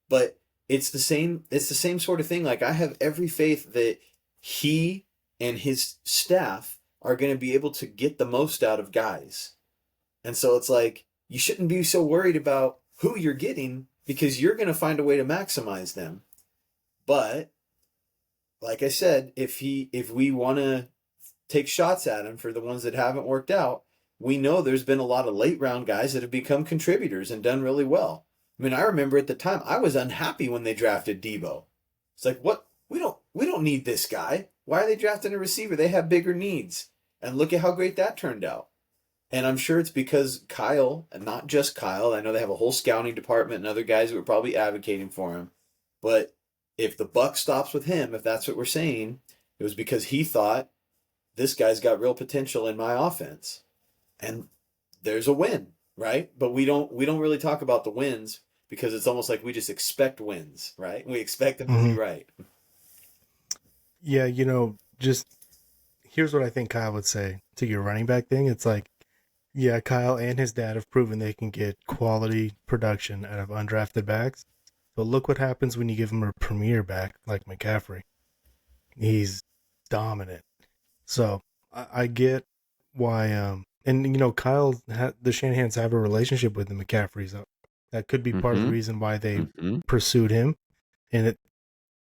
Speaker 3: But it's the same sort of thing. Like, I have every faith that he and his staff are going to be able to get the most out of guys. And so it's like, you shouldn't be so worried about who you're getting because you're going to find a way to maximize them. But like I said, if we want to take shots at him for the ones that haven't worked out, we know there's been a lot of late round guys that have become contributors and done really well. I mean, I remember at the time I was unhappy when they drafted Debo. It's like, what? We don't need this guy. Why are they drafting a receiver? They have bigger needs. And look at how great that turned out. And I'm sure it's because Kyle, and not just Kyle, I know they have a whole scouting department and other guys who are probably advocating for him. But if the buck stops with him, if that's what we're saying, it was because he thought this guy's got real potential in my offense. And there's a win, right? But we don't really talk about the wins because it's almost like we just expect wins, right? We expect them to be right.
Speaker 1: Yeah, just here's what I think Kyle would say to your running back thing. It's like, yeah, Kyle and his dad have proven they can get quality production out of undrafted backs. But look what happens when you give him a premier back like McCaffrey. He's dominant. So I get why, and Kyle, the Shanahans have a relationship with the McCaffreys. That could be part of the reason why they pursued him, and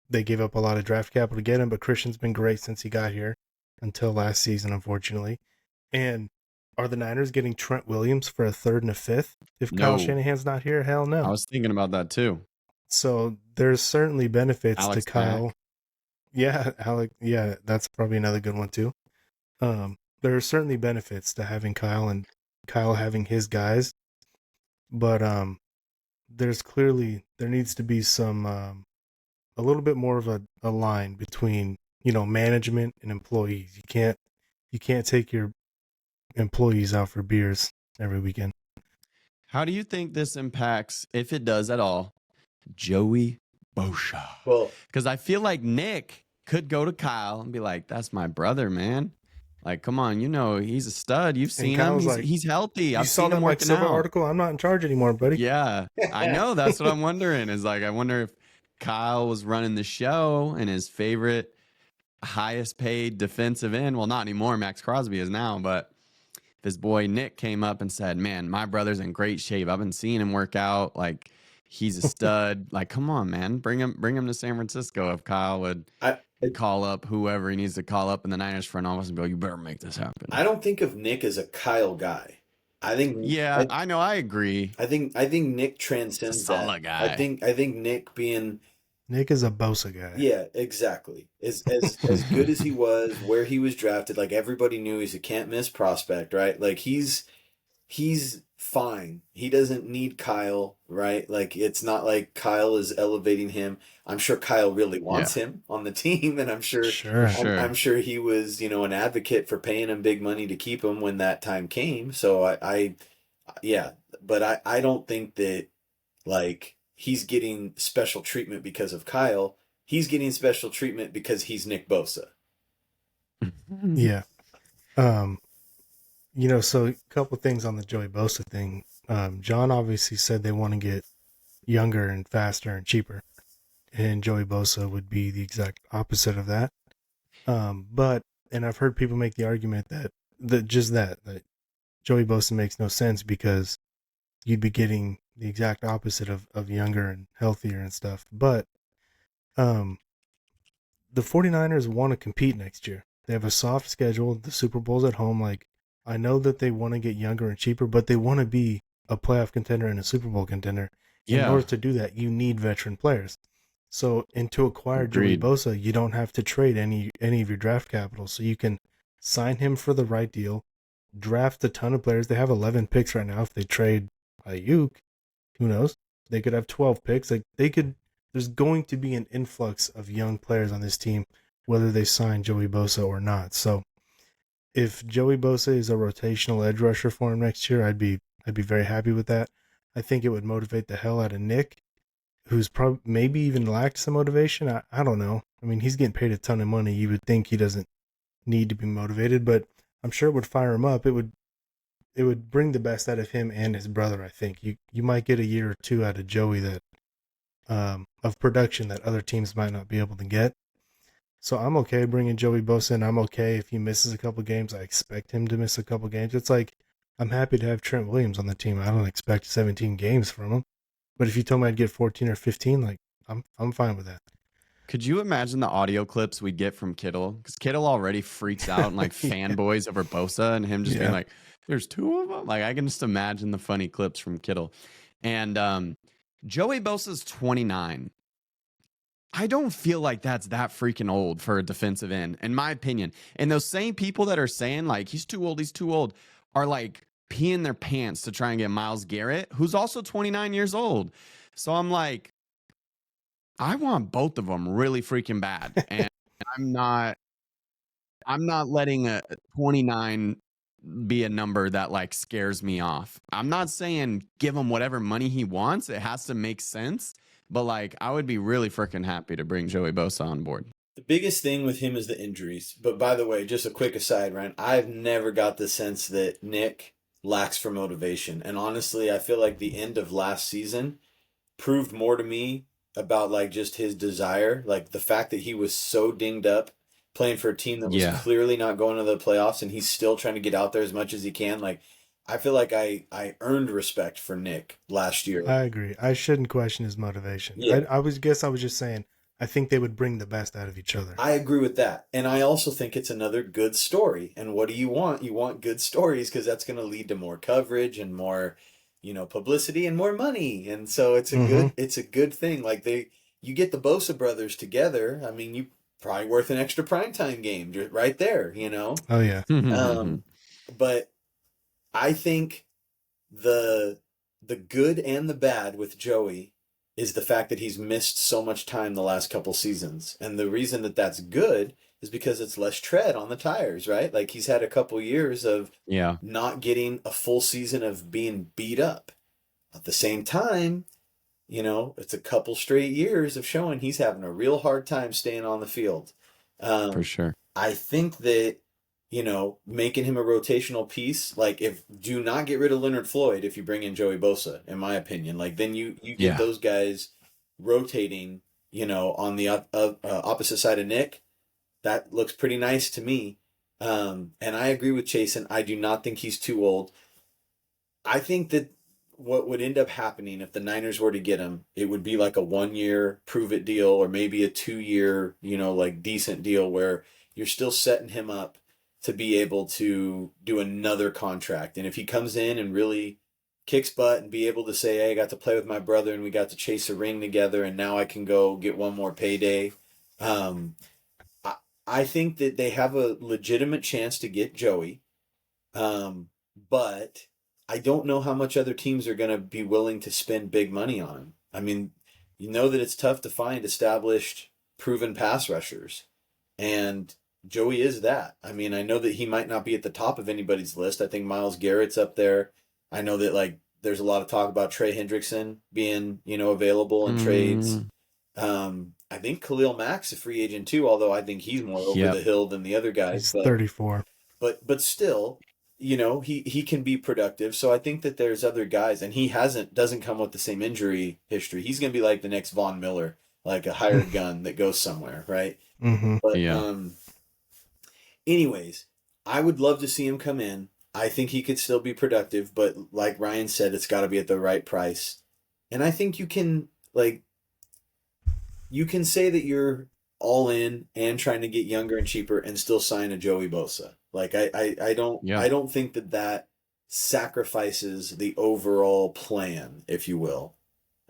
Speaker 1: they gave up a lot of draft capital to get him. But Christian's been great since he got here, until last season, unfortunately. And are the Niners getting Trent Williams for a third and a fifth if Kyle Shanahan's not here? Hell no.
Speaker 2: I was thinking about that too.
Speaker 1: So there's certainly benefits
Speaker 2: Alex
Speaker 1: to Kyle.
Speaker 2: Mack.
Speaker 1: Yeah, Alec. Yeah, that's probably another good one too. There are certainly benefits to having Kyle and Kyle having his guys, but there needs to be some a little bit more of a line between management and employees. You can't take your employees out for beers every weekend.
Speaker 2: How do you think this impacts, if it does at all, Joey Bosa?
Speaker 3: Well,
Speaker 2: because I feel like Nick could go to Kyle and be like, "That's my brother, man. Like, come on, he's a stud. You've seen him. He's healthy. I've seen him working out."
Speaker 1: Article. I'm not in charge anymore, buddy.
Speaker 2: Yeah, I know. That's what I'm wondering. Is like, I wonder if Kyle was running the show and his favorite, highest paid defensive end. Well, not anymore. Max Crosby is now, but this boy Nick came up and said, "Man, my brother's in great shape. I've been seeing him work out. Like, he's a stud. Like, come on, man, bring him to San Francisco." If Kyle would call up whoever he needs to call up in the Niners front office and go, "You better make this happen."
Speaker 3: I don't think of Nick as a Kyle guy. I think.
Speaker 2: Yeah, I know. I agree.
Speaker 3: I think Nick transcends that.
Speaker 2: Solid guy.
Speaker 3: I think Nick being.
Speaker 1: Nick is a Bosa guy.
Speaker 3: Yeah, exactly. As good as he was, where he was drafted, like everybody knew he's a can't miss prospect, right? Like he's fine. He doesn't need Kyle, right? Like it's not like Kyle is elevating him. I'm sure Kyle really wants him on the team, and I'm sure he was, an advocate for paying him big money to keep him when that time came. So but I don't think that like he's getting special treatment because of Kyle. He's getting special treatment because he's Nick Bosa.
Speaker 1: Yeah. So a couple things on the Joey Bosa thing. John obviously said they want to get younger and faster and cheaper, and Joey Bosa would be the exact opposite of that. And I've heard people make the argument that Joey Bosa makes no sense because you'd be getting the exact opposite of younger and healthier and stuff. But the 49ers want to compete next year. They have a soft schedule. The Super Bowl's at home. Like, I know that they want to get younger and cheaper, but they want to be a playoff contender and a Super Bowl contender. In order to do that, you need veteran players. So, and to acquire Joey Bosa, you don't have to trade any of your draft capital. So you can sign him for the right deal, draft a ton of players. They have 11 picks right now. If they trade Ayuk, who knows? They could have 12 picks. Like there's going to be an influx of young players on this team, whether they sign Joey Bosa or not. So if Joey Bosa is a rotational edge rusher for him next year, I'd be very happy with that. I think it would motivate the hell out of Nick, who's probably maybe even lacked some motivation. I don't know. I mean, he's getting paid a ton of money. You would think he doesn't need to be motivated, but I'm sure it would fire him up. It would bring the best out of him and his brother. I think you might get a year or two out of Joey that of production that other teams might not be able to get. So I'm okay bringing Joey Bosa in. I'm okay if he misses a couple games. I expect him to miss a couple games. It's like I'm happy to have Trent Williams on the team. I don't expect 17 games from him, but if you told me I'd get 14 or 15, like I'm fine with that.
Speaker 2: Could you imagine the audio clips we'd get from Kittle? Because Kittle already freaks out and like fanboys over Bosa, and him just being like, "There's two of them." Like I can just imagine the funny clips from Kittle. And Joey Bosa's 29. I don't feel like that's that freaking old for a defensive end, in my opinion. And those same people that are saying like he's too old, are like peeing their pants to try and get Myles Garrett, who's also 29 years old. So I'm like, I want both of them really freaking bad. And I'm not I'm not letting a 29 be a number that like scares me off. I'm not saying give him whatever money he wants. It has to make sense. But like, I would be really freaking happy to bring Joey Bosa on board.
Speaker 3: The biggest thing with him is the injuries. But by the way, just a quick aside, Ryan, I've never got the sense that Nick lacks for motivation. And honestly, I feel like the end of last season proved more to me about like just his desire, like the fact that he was so dinged up playing for a team that was
Speaker 2: Yeah.
Speaker 3: clearly not going to the playoffs and he's still trying to get out there as much as he can. Like I feel like I earned respect for Nick last year.
Speaker 1: I agree. I shouldn't question his motivation.
Speaker 3: Yeah.
Speaker 1: I was just saying I think they would bring the best out of each other.
Speaker 3: I agree with that. And I also think it's another good story. And what do you want? You want good stories because that's going to lead to more coverage and more, publicity and more money. And so it's a good thing. Like you get the Bosa brothers together. I mean, you probably worth an extra primetime game just right there,
Speaker 1: Oh yeah.
Speaker 3: But I think the good and the bad with Joey is the fact that he's missed so much time the last couple seasons. And the reason that that's good is because it's less tread on the tires, right? Like he's had a couple years of not getting a full season of being beat up. At the same time, it's a couple straight years of showing he's having a real hard time staying on the field.
Speaker 2: For sure.
Speaker 3: I think that, making him a rotational piece, like do not get rid of Leonard Floyd if you bring in Joey Bosa, in my opinion. Like then you get those guys rotating, on the opposite side of Nick. That looks pretty nice to me. And I agree with Chasen. I do not think he's too old. I think that what would end up happening if the Niners were to get him, it would be like a 1-year prove it deal or maybe a 2-year, like decent deal where you're still setting him up to be able to do another contract. And if he comes in and really kicks butt and be able to say, hey, I got to play with my brother and we got to chase a ring together and now I can go get one more payday. I think that they have a legitimate chance to get Joey. But I don't know how much other teams are going to be willing to spend big money on him. I mean, that it's tough to find established, proven pass rushers. And Joey is that. I mean, I know that he might not be at the top of anybody's list. I think Myles Garrett's up there. I know that there's a lot of talk about Trey Hendrickson being, available in trades. I think Khalil Mack's a free agent too, although I think he's more over the hill than the other guys.
Speaker 1: He's 34.
Speaker 3: But still, he can be productive. So I think that there's other guys, and he doesn't come with the same injury history. He's going to be like the next Von Miller, like a hired gun that goes somewhere, right?
Speaker 1: Mm-hmm.
Speaker 3: But anyways, I would love to see him come in. I think he could still be productive, but like Ryan said, it's got to be at the right price. And I think you can say that you're all in and trying to get younger and cheaper and still sign a Joey Bosa. Like I don't think that sacrifices the overall plan, if you will.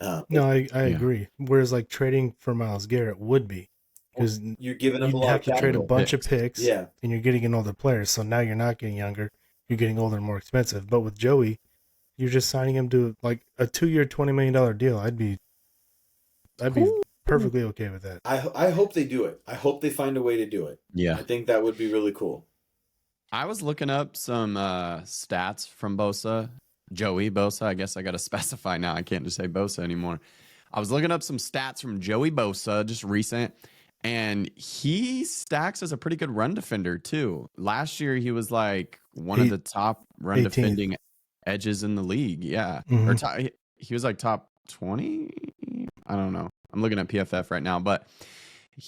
Speaker 1: No, I agree. Whereas like trading for Myles Garrett would be, because
Speaker 3: you're giving up a
Speaker 1: you'd
Speaker 3: lot
Speaker 1: have
Speaker 3: of
Speaker 1: to trade a
Speaker 3: capital.
Speaker 1: bunch of picks,
Speaker 3: Yeah.
Speaker 1: and you're getting an older player. So now you're not getting younger, you're getting older and more expensive. But with Joey, you're just signing him to like a 2-year, $20 million deal. I'd be perfectly okay with that.
Speaker 3: I hope they do it. I hope they find a way to do it.
Speaker 2: Yeah.
Speaker 3: I think that would be really cool.
Speaker 2: I was looking up some stats from Joey Bosa. I guess I got to specify now. I can't just say Bosa anymore. I was looking up some stats from Joey Bosa, just recent, and he stacks as a pretty good run defender too. Last year, he was like one of the top run
Speaker 1: 18th.
Speaker 2: defending edges in the league. Yeah.
Speaker 1: Mhm.
Speaker 2: Or he was like top 20. I don't know. I'm looking at PFF right now, but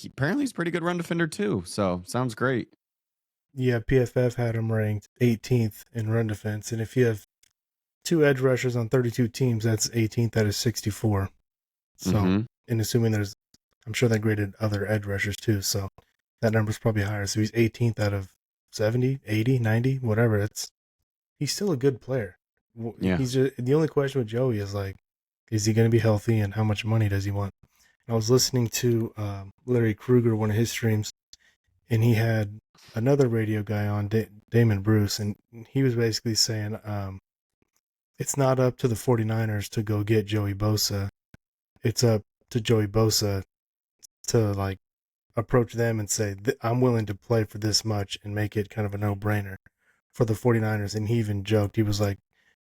Speaker 2: apparently he's a pretty good run defender too. So sounds great.
Speaker 1: Yeah, PFF had him ranked 18th in run defense, and if you have 2 edge rushers on 32 teams, that's 18th out of 64. So, and assuming I'm sure they graded other edge rushers too, so that number's probably higher. So he's 18th out of 70, 80, 90, whatever. He's still a good player.
Speaker 2: Yeah.
Speaker 1: The only question with Joey is like, is he going to be healthy and how much money does he want? And I was listening to Larry Krueger, one of his streams, and he had another radio guy on, Damon Bruce, and he was basically saying it's not up to the 49ers to go get Joey Bosa. It's up to Joey Bosa to like approach them and say, I'm willing to play for this much and make it kind of a no-brainer for the 49ers. And he even joked, he was like,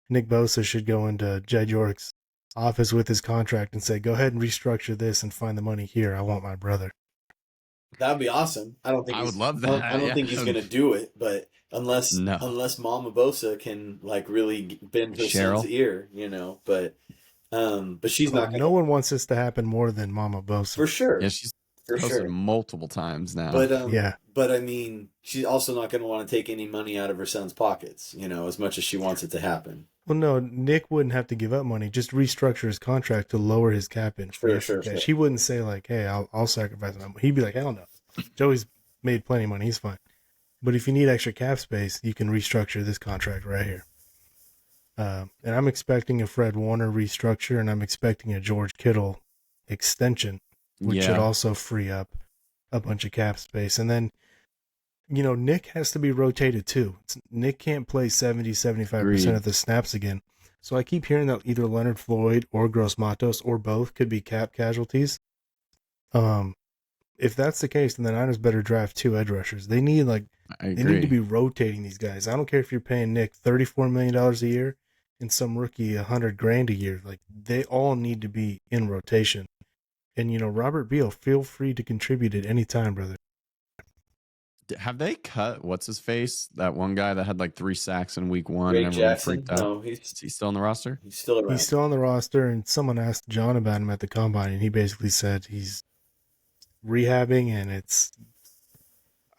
Speaker 1: Nick Bosa should go into Jed York's office with his contract and say, go ahead and restructure this and find the money here. I want my brother.
Speaker 3: That would be awesome. I don't think
Speaker 2: I would
Speaker 3: he's.
Speaker 2: love
Speaker 3: I don't,
Speaker 2: that.
Speaker 3: I don't
Speaker 2: Yeah.
Speaker 3: think he's gonna do it, but unless
Speaker 2: No.
Speaker 3: Mama Bosa can like really bend his son's
Speaker 2: Cheryl.
Speaker 3: ear, but she's not gonna.
Speaker 1: No one wants this to happen more than Mama Bosa.
Speaker 3: For sure.
Speaker 2: Yeah, she's
Speaker 3: For
Speaker 2: posted
Speaker 3: sure.
Speaker 2: multiple times now.
Speaker 3: But
Speaker 1: Yeah.
Speaker 3: But I mean, she's also not going to want to take any money out of her son's pockets, as much as she wants it to happen.
Speaker 1: Well, no, Nick wouldn't have to give up money. Just restructure his contract to lower his cap in.
Speaker 3: Sure.
Speaker 1: He wouldn't say like, "Hey, I'll sacrifice my money." He'd be like, "Hell no." Joey's made plenty of money. He's fine. But if you need extra cap space, you can restructure this contract right here. And I'm expecting a Fred Warner restructure, and I'm expecting a George Kittle extension, which should also free up a bunch of cap space. And then, Nick has to be rotated too. Nick can't play 70, 75% of the snaps again. So I keep hearing that either Leonard Floyd or Gross Matos or both could be cap casualties. If that's the case, then the Niners better draft 2 edge rushers. They need they need to be rotating these guys. I don't care if you're paying Nick $34 million a year and some rookie $100,000 a year. Like, they all need to be in rotation. And Robert Beal, feel free to contribute at any time, brother.
Speaker 2: Have they cut what's his face? That one guy that had like 3 sacks in week 1
Speaker 3: Greg
Speaker 2: and everyone
Speaker 3: Jackson?
Speaker 2: freaked out.
Speaker 3: No,
Speaker 2: Is he still on the roster?
Speaker 3: he's still around.
Speaker 1: He's still on the roster, and someone asked John about him at the combine, and he basically said he's rehabbing, and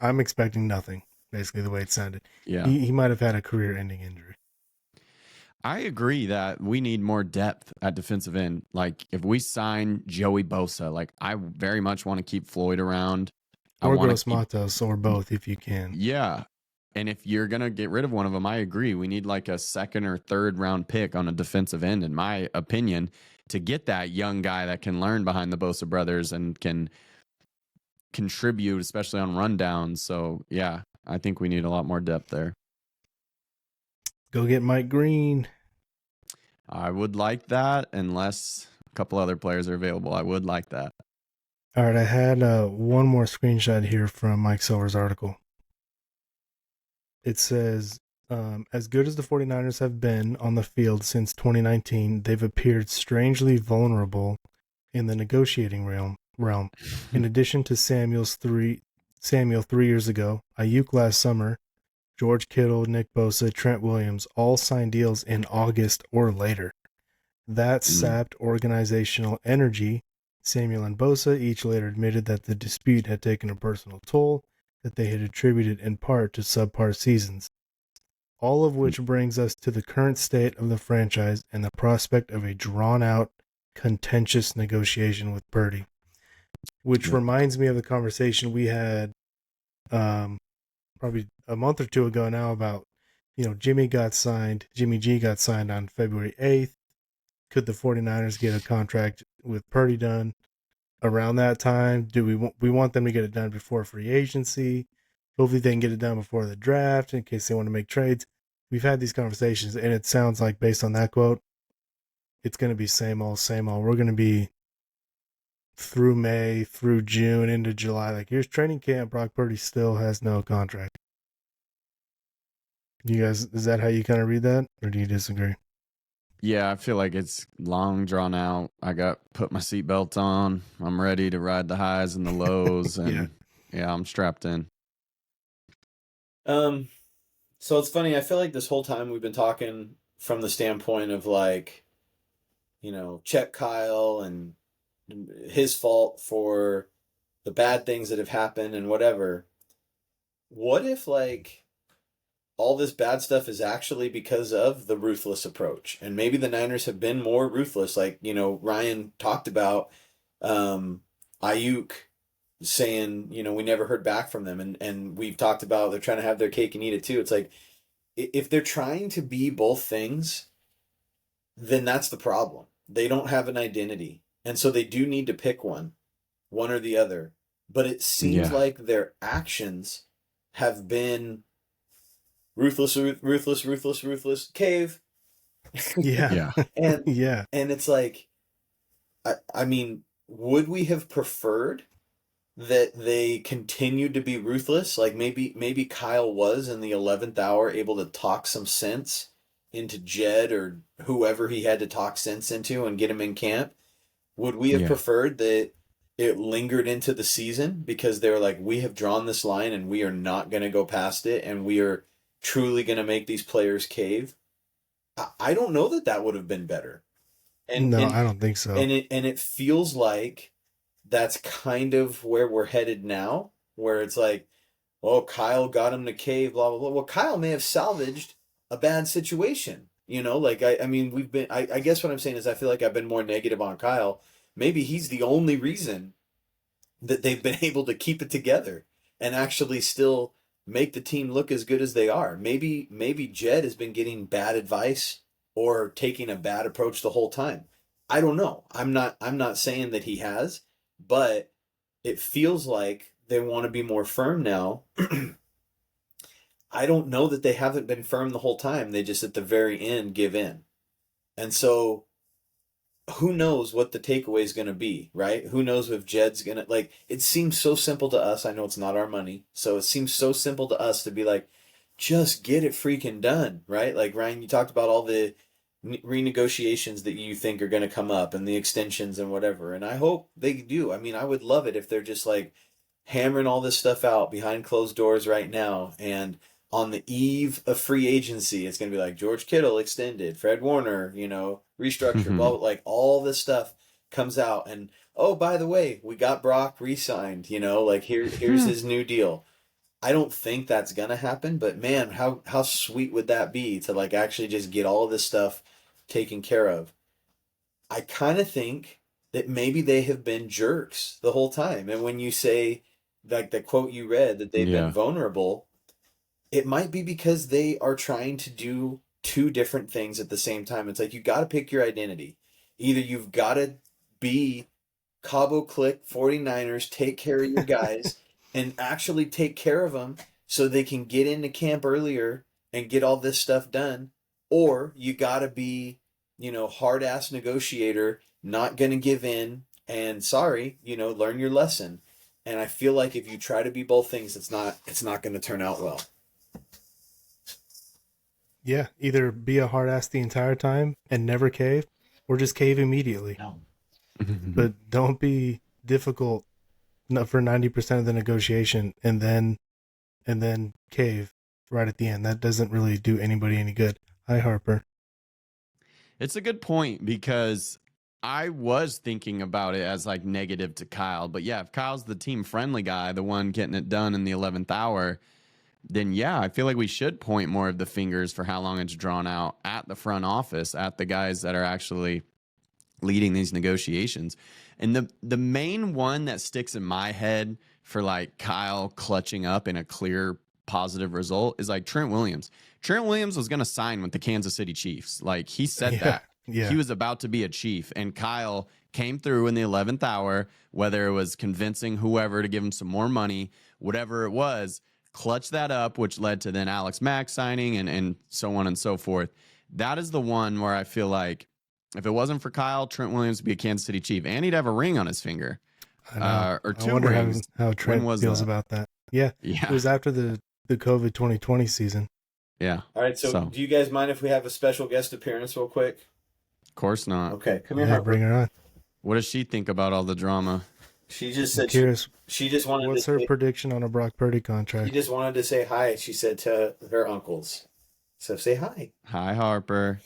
Speaker 1: I'm expecting nothing, basically the way it sounded.
Speaker 2: Yeah.
Speaker 1: He might have had a career-ending injury.
Speaker 2: I agree that we need more depth at defensive end. Like, if we sign Joey Bosa, like, I very much want to keep Floyd around.
Speaker 1: Or Gross Matos, or both, if you can.
Speaker 2: Yeah. And if you're going to get rid of one of them, I agree. We need like a 2nd or 3rd round pick on a defensive end, in my opinion, to get that young guy that can learn behind the Bosa brothers and can contribute, especially on rundowns. So, yeah, I think we need a lot more depth there.
Speaker 1: Go get Mike Green.
Speaker 2: I would like that, unless a couple other players are available. I would like that.
Speaker 1: All right, I had one more screenshot here from Mike Silver's article. It says, as good as the 49ers have been on the field since 2019, they've appeared strangely vulnerable in the negotiating realm. In addition to Samuel 3 years ago, Ayuk last summer, George Kittle, Nick Bosa, Trent Williams all signed deals in August or later. That sapped organizational energy. Samuel and Bosa each later admitted that the dispute had taken a personal toll that they had attributed in part to subpar seasons. All of which brings us to the current state of the franchise and the prospect of a drawn-out, contentious negotiation with Purdy. Which reminds me of the conversation we had probably a month or two ago now about, Jimmy G got signed on February 8th. Could the 49ers get a contract with Purdy done around that time? Do we want them to get it done before free agency? Hopefully they can get it done before the draft in case they want to make trades. We've had these conversations, and it sounds like, based on that quote, it's going to be same old, same old. We're going to be through May, through June, into July. Like, here's training camp. Brock Purdy still has no contract. You guys, is that how you kind of read that, or do you disagree?
Speaker 2: Yeah, I feel like it's long drawn out. I put my seatbelt on. I'm ready to ride the highs and the lows, and yeah, I'm strapped in.
Speaker 3: So it's funny. I feel like this whole time we've been talking from the standpoint of like, check Kyle and his fault for the bad things that have happened and whatever. What if like all this bad stuff is actually because of the ruthless approach, and maybe the Niners have been more ruthless? Like, Ryan talked about Ayuk saying, we never heard back from them, and we've talked about they're trying to have their cake and eat it too. It's like, if they're trying to be both things, then that's the problem. They don't have an identity, and so they do need to pick one or the other. But it seems like their actions have been ruthless, cave.
Speaker 1: Yeah.
Speaker 3: And
Speaker 1: yeah.
Speaker 3: And it's like, I mean, would we have preferred that they continued to be ruthless. Like maybe Kyle was in the 11th hour able to talk some sense into Jed or whoever he had to talk sense into and get him in camp. Would we have
Speaker 2: Yeah.
Speaker 3: preferred that it lingered into the season because they were like, we have drawn this line and we are not going to go past it and we are truly going to make these players cave? I don't know that that would have been better. And
Speaker 1: No,
Speaker 3: and
Speaker 1: I don't think so.
Speaker 3: it feels like that's kind of where we're headed now, where it's like, oh, Kyle got him to cave, blah blah blah. Well, Kyle may have salvaged a bad situation. Like I mean, I guess what I'm saying is I feel like I've been more negative on Kyle. Maybe he's the only reason that they've been able to keep it together and actually still make the team look as good as they are. Maybe Jed has been getting bad advice or taking a bad approach the whole time. I don't know. I'm not saying that he has, but it feels like they want to be more firm now. I don't know that they haven't been firm the whole time. They just at the very end give in. And so who knows what the takeaway is going to be, right? Who knows if Jed's going to, like, it seems so simple to us. I know it's not our money. So it seems so simple to us to be like, just get it freaking done, right? Like, Ryan, you talked about all the renegotiations that you think are going to come up and the extensions and whatever. And I hope they do. I mean, I would love it if they're just like hammering all this stuff out behind closed doors right now. And on the eve of free agency, it's going to be like George Kittle extended, Fred Warner, restructured, blah, blah, like all this stuff comes out. And oh, by the way, we got Brock re-signed, like here's his new deal. I don't think that's going to happen, but man, how sweet would that be to like actually just get all of this stuff taken care of? I kind of think that maybe they have been jerks the whole time. And when you say, like the quote you read, that they've been
Speaker 2: Yeah.
Speaker 3: vulnerable, it might be because they are trying to do two different things at the same time. It's like you got to pick your identity. Either you've got to be Cabo Click 49ers, take care of your guys and actually take care of them so they can get into camp earlier and get all this stuff done, or you got to be, hard ass negotiator, not going to give in and sorry, learn your lesson. And I feel like if you try to be both things, it's not going to turn out well.
Speaker 1: Yeah, either be a hard ass the entire time and never cave, or just cave immediately.
Speaker 3: No.
Speaker 1: But don't be difficult for 90% of the negotiation and then cave right at the end. That doesn't really do anybody any good. Hi, Harper.
Speaker 2: It's a good point because I was thinking about it as like negative to Kyle. But yeah, if Kyle's the team friendly guy, the one getting it done in the 11th hour, then yeah, I feel like we should point more of the fingers for how long it's drawn out at the front office, at the guys that are actually leading these negotiations. And the main one that sticks in my head for like Kyle clutching up in a clear positive result is like Trent Williams. Trent Williams was going to sign with the Kansas City Chiefs. Like he said that.
Speaker 1: Yeah.
Speaker 2: He was about to be a Chief, and Kyle came through in the 11th hour, whether it was convincing whoever to give him some more money, whatever it was, clutched that up, which led to then Alex Mack signing and so on and so forth. That is the one where I feel like if it wasn't for Kyle, Trent Williams would be a Kansas City Chief, and he'd have a ring on his finger.
Speaker 1: I know.
Speaker 2: Or two
Speaker 1: I wonder
Speaker 2: rings.
Speaker 1: how Trent
Speaker 2: was
Speaker 1: feels
Speaker 2: that?
Speaker 1: about that. Yeah. It was after the COVID 2020 season.
Speaker 2: Yeah.
Speaker 3: All right, so do you guys mind if we have a special guest appearance real quick?
Speaker 2: Of course not.
Speaker 3: Okay, come here,
Speaker 1: Yeah,
Speaker 3: Harper.
Speaker 1: bring her on.
Speaker 2: What does she think about all the drama?
Speaker 3: She just said
Speaker 1: Curious,
Speaker 3: she just wanted
Speaker 1: what's
Speaker 3: to
Speaker 1: her
Speaker 3: say,
Speaker 1: prediction on a Brock Purdy
Speaker 3: she
Speaker 1: contract?
Speaker 3: just wanted to say hi, she said to her uncles. So say hi.
Speaker 2: Hi, Harper.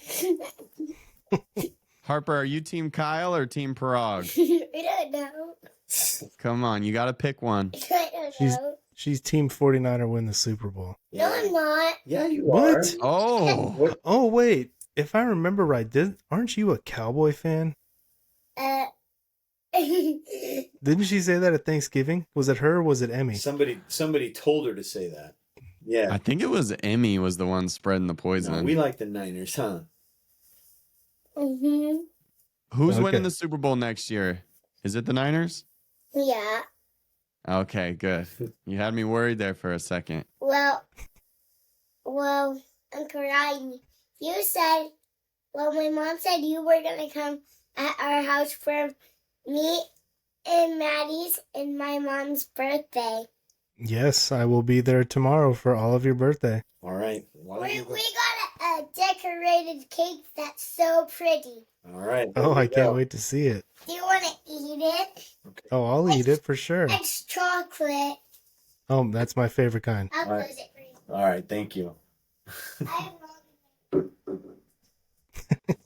Speaker 2: Harper, are you Team Kyle or Team Parag?
Speaker 4: I don't know.
Speaker 2: Come on, you got to pick one.
Speaker 4: I don't know.
Speaker 1: She's Team 49er win the Super Bowl.
Speaker 4: No, I'm not.
Speaker 3: Yeah, you
Speaker 1: What?
Speaker 3: are.
Speaker 2: Oh,
Speaker 3: What?
Speaker 1: Oh, wait. If I remember right, aren't you a Cowboy fan?
Speaker 4: Uh,
Speaker 1: Didn't she say that at Thanksgiving? Was it her or was it Emmy?
Speaker 3: Somebody told her to say that. Yeah.
Speaker 2: I think it was Emmy was the one spreading the poison.
Speaker 3: No, we like the Niners, huh?
Speaker 4: mm-hmm.
Speaker 2: Who's
Speaker 1: Okay.
Speaker 2: winning the Super Bowl next year? Is it the Niners?
Speaker 4: Yeah.
Speaker 2: Okay, good. You had me worried there for a second.
Speaker 4: Well, Uncle Ryan, you said, my mom said you were going to come at our house for me and Maddie's and my mom's birthday.
Speaker 1: Yes, I will be there tomorrow for all of your birthday.
Speaker 3: All right.
Speaker 4: We got a decorated cake that's so pretty.
Speaker 3: All right.
Speaker 1: Oh, I can't wait to see it.
Speaker 4: Do you want to eat it?
Speaker 3: Okay.
Speaker 1: Oh, I'll eat it for sure.
Speaker 4: It's chocolate.
Speaker 1: Oh, that's my favorite kind.
Speaker 4: I'll
Speaker 3: All right.
Speaker 4: close it for you.
Speaker 3: All right. Thank you.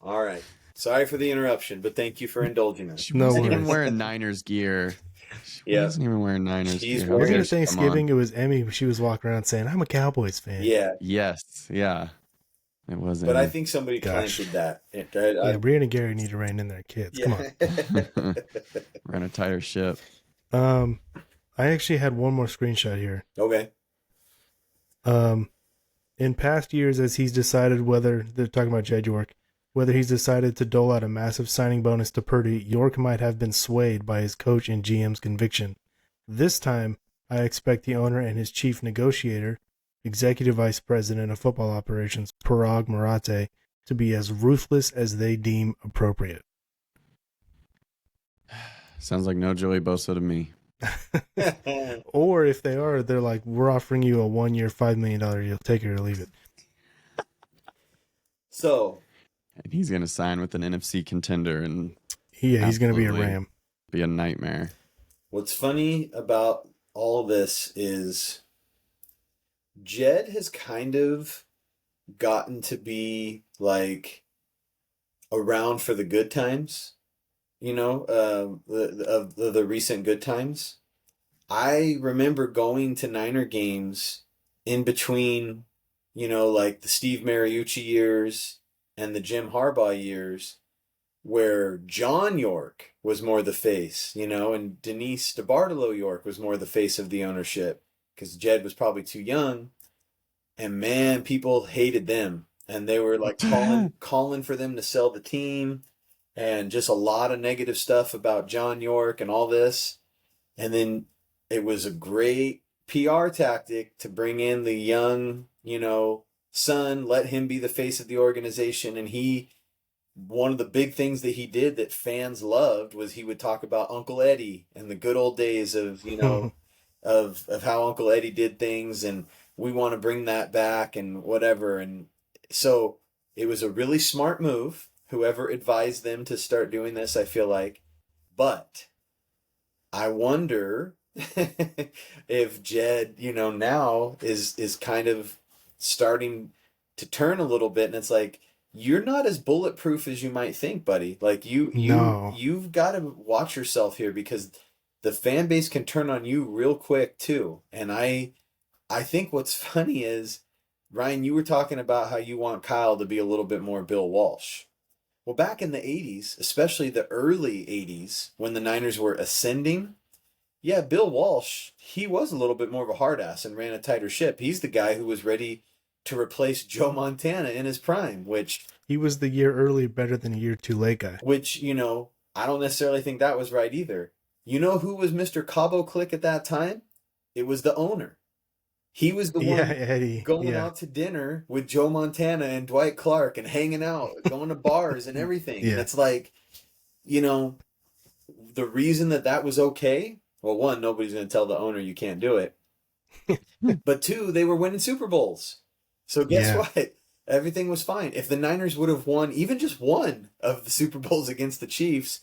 Speaker 3: All right. Sorry for the interruption, but thank you for indulging us.
Speaker 2: She
Speaker 1: No
Speaker 2: wasn't even
Speaker 1: worries.
Speaker 2: wearing Niners gear. She
Speaker 3: Yeah.
Speaker 2: wasn't even wearing Niners
Speaker 3: She's
Speaker 2: gear.
Speaker 1: Wasn't
Speaker 3: wearing-
Speaker 1: it Thanksgiving? It was Emmy. She was walking around saying, I'm a Cowboys fan.
Speaker 3: Yeah.
Speaker 2: Yes, yeah. It wasn't.
Speaker 3: But I think somebody
Speaker 1: Gosh.
Speaker 3: planted that.
Speaker 1: Yeah, Brian and Gary need to rein in their kids. Come on.
Speaker 2: we're on a tighter ship.
Speaker 1: I actually had one more screenshot here.
Speaker 3: Okay.
Speaker 1: In past years, as he's decided whether they're talking about Jed York, whether he's decided to dole out a massive signing bonus to Purdy, York might have been swayed by his coach and GM's conviction. This time, I expect the owner and his chief negotiator, executive vice president of football operations, Parag Marathe, to be as ruthless as they deem appropriate.
Speaker 2: Sounds like no Joey Bosa to me.
Speaker 1: Or if they are, they're like, we're offering you a 1 year, $5 million deal. Take it or leave it.
Speaker 3: So,
Speaker 2: And he's going to sign with an NFC contender and
Speaker 1: Yeah, he's going to be a
Speaker 2: Absolutely.
Speaker 1: Ram.
Speaker 2: be a nightmare.
Speaker 3: what's funny about all this is Jed has kind of gotten to be like around for the good times, you know, the recent good times. I remember going to Niner games in between, you know, like the Steve Mariucci years and the Jim Harbaugh years, where John York was more the face, you know, and Denise DeBartolo York was more the face of the ownership because Jed was probably too young. And man, people hated them. And they were like calling for them to sell the team and just a lot of negative stuff about John York and all this. And then it was a great PR tactic to bring in the young, you know, son, let him be the face of the organization. And one of the big things that he did that fans loved was he would talk about Uncle Eddie and the good old days of, you know, of how Uncle Eddie did things, and we want to bring that back and whatever. And so it was a really smart move, whoever advised them to start doing this, I feel like. But I wonder if Jed, you know, now is kind of starting to turn a little bit, and it's like, you're not as bulletproof as you might think, buddy. Like you've got to watch yourself here, because the fan base can turn on you real quick too. And I think what's funny is, Ryan, you were talking about how you want Kyle to be a little bit more Bill Walsh. Well, back in the 80s, especially the early 80s, when the Niners were ascending, yeah, Bill Walsh, he was a little bit more of a hard ass and ran a tighter ship. He's the guy who was ready to replace Joe Montana in his prime, which...
Speaker 1: He was the year early better than a year too late guy.
Speaker 3: Which, you know, I don't necessarily think that was right either. You know who was Mr. Cabo Click at that time? It was the owner. He was the one
Speaker 1: Eddie.
Speaker 3: going out to dinner with Joe Montana and Dwight Clark and hanging out, going to bars and everything.
Speaker 1: Yeah.
Speaker 3: And it's like, you know, the reason that was okay, well, one, nobody's going to tell the owner you can't do it. But two, they were winning Super Bowls. So guess what? Everything was fine. If the Niners would have won even just one of the Super Bowls against the Chiefs,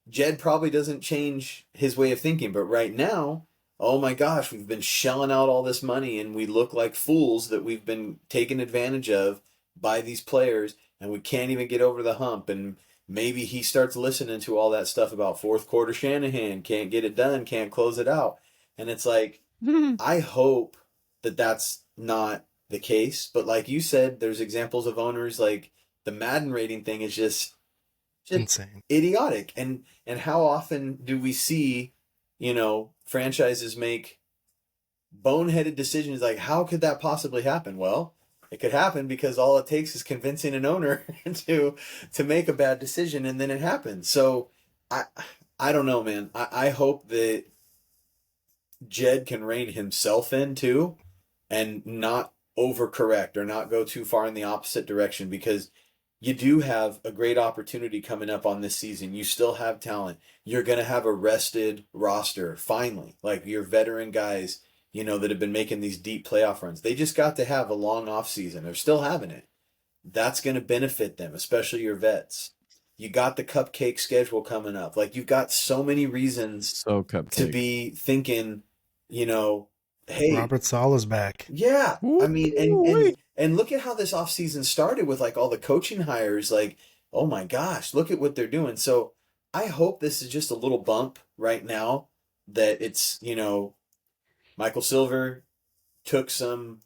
Speaker 3: Jed probably doesn't change his way of thinking. But right now, oh my gosh, we've been shelling out all this money and we look like fools that we've been taken advantage of by these players, and we can't even get over the hump. And maybe he starts listening to all that stuff about fourth quarter Shanahan, can't get it done, can't close it out. And it's like, I hope that that's not the case. But like you said, there's examples of owners, like the Madden rating thing is just
Speaker 1: insane,
Speaker 3: idiotic. And how often do we see, you know, franchises make boneheaded decisions? Like, how could that possibly happen? Well, it could happen because all it takes is convincing an owner to make a bad decision, and then it happens. So I don't know, man. I hope that Jed can rein himself in too and not overcorrect or not go too far in the opposite direction, because you do have a great opportunity coming up on this season. You still have talent. You're going to have a rested roster finally, like your veteran guys, that have been making these deep playoff runs. They just got to have a long off season. They're still having it. That's going to benefit them, especially your vets. You got the cupcake schedule coming up. Like, you've got so many reasons
Speaker 2: So cupcake.
Speaker 3: to be thinking, hey,
Speaker 1: Robert Sala's back.
Speaker 3: yeah.
Speaker 2: Ooh,
Speaker 3: I mean, and look at how this offseason started with like all the coaching hires. Like, oh my gosh, look at what they're doing. So I hope this is just a little bump right now, that it's, Michael Silver took some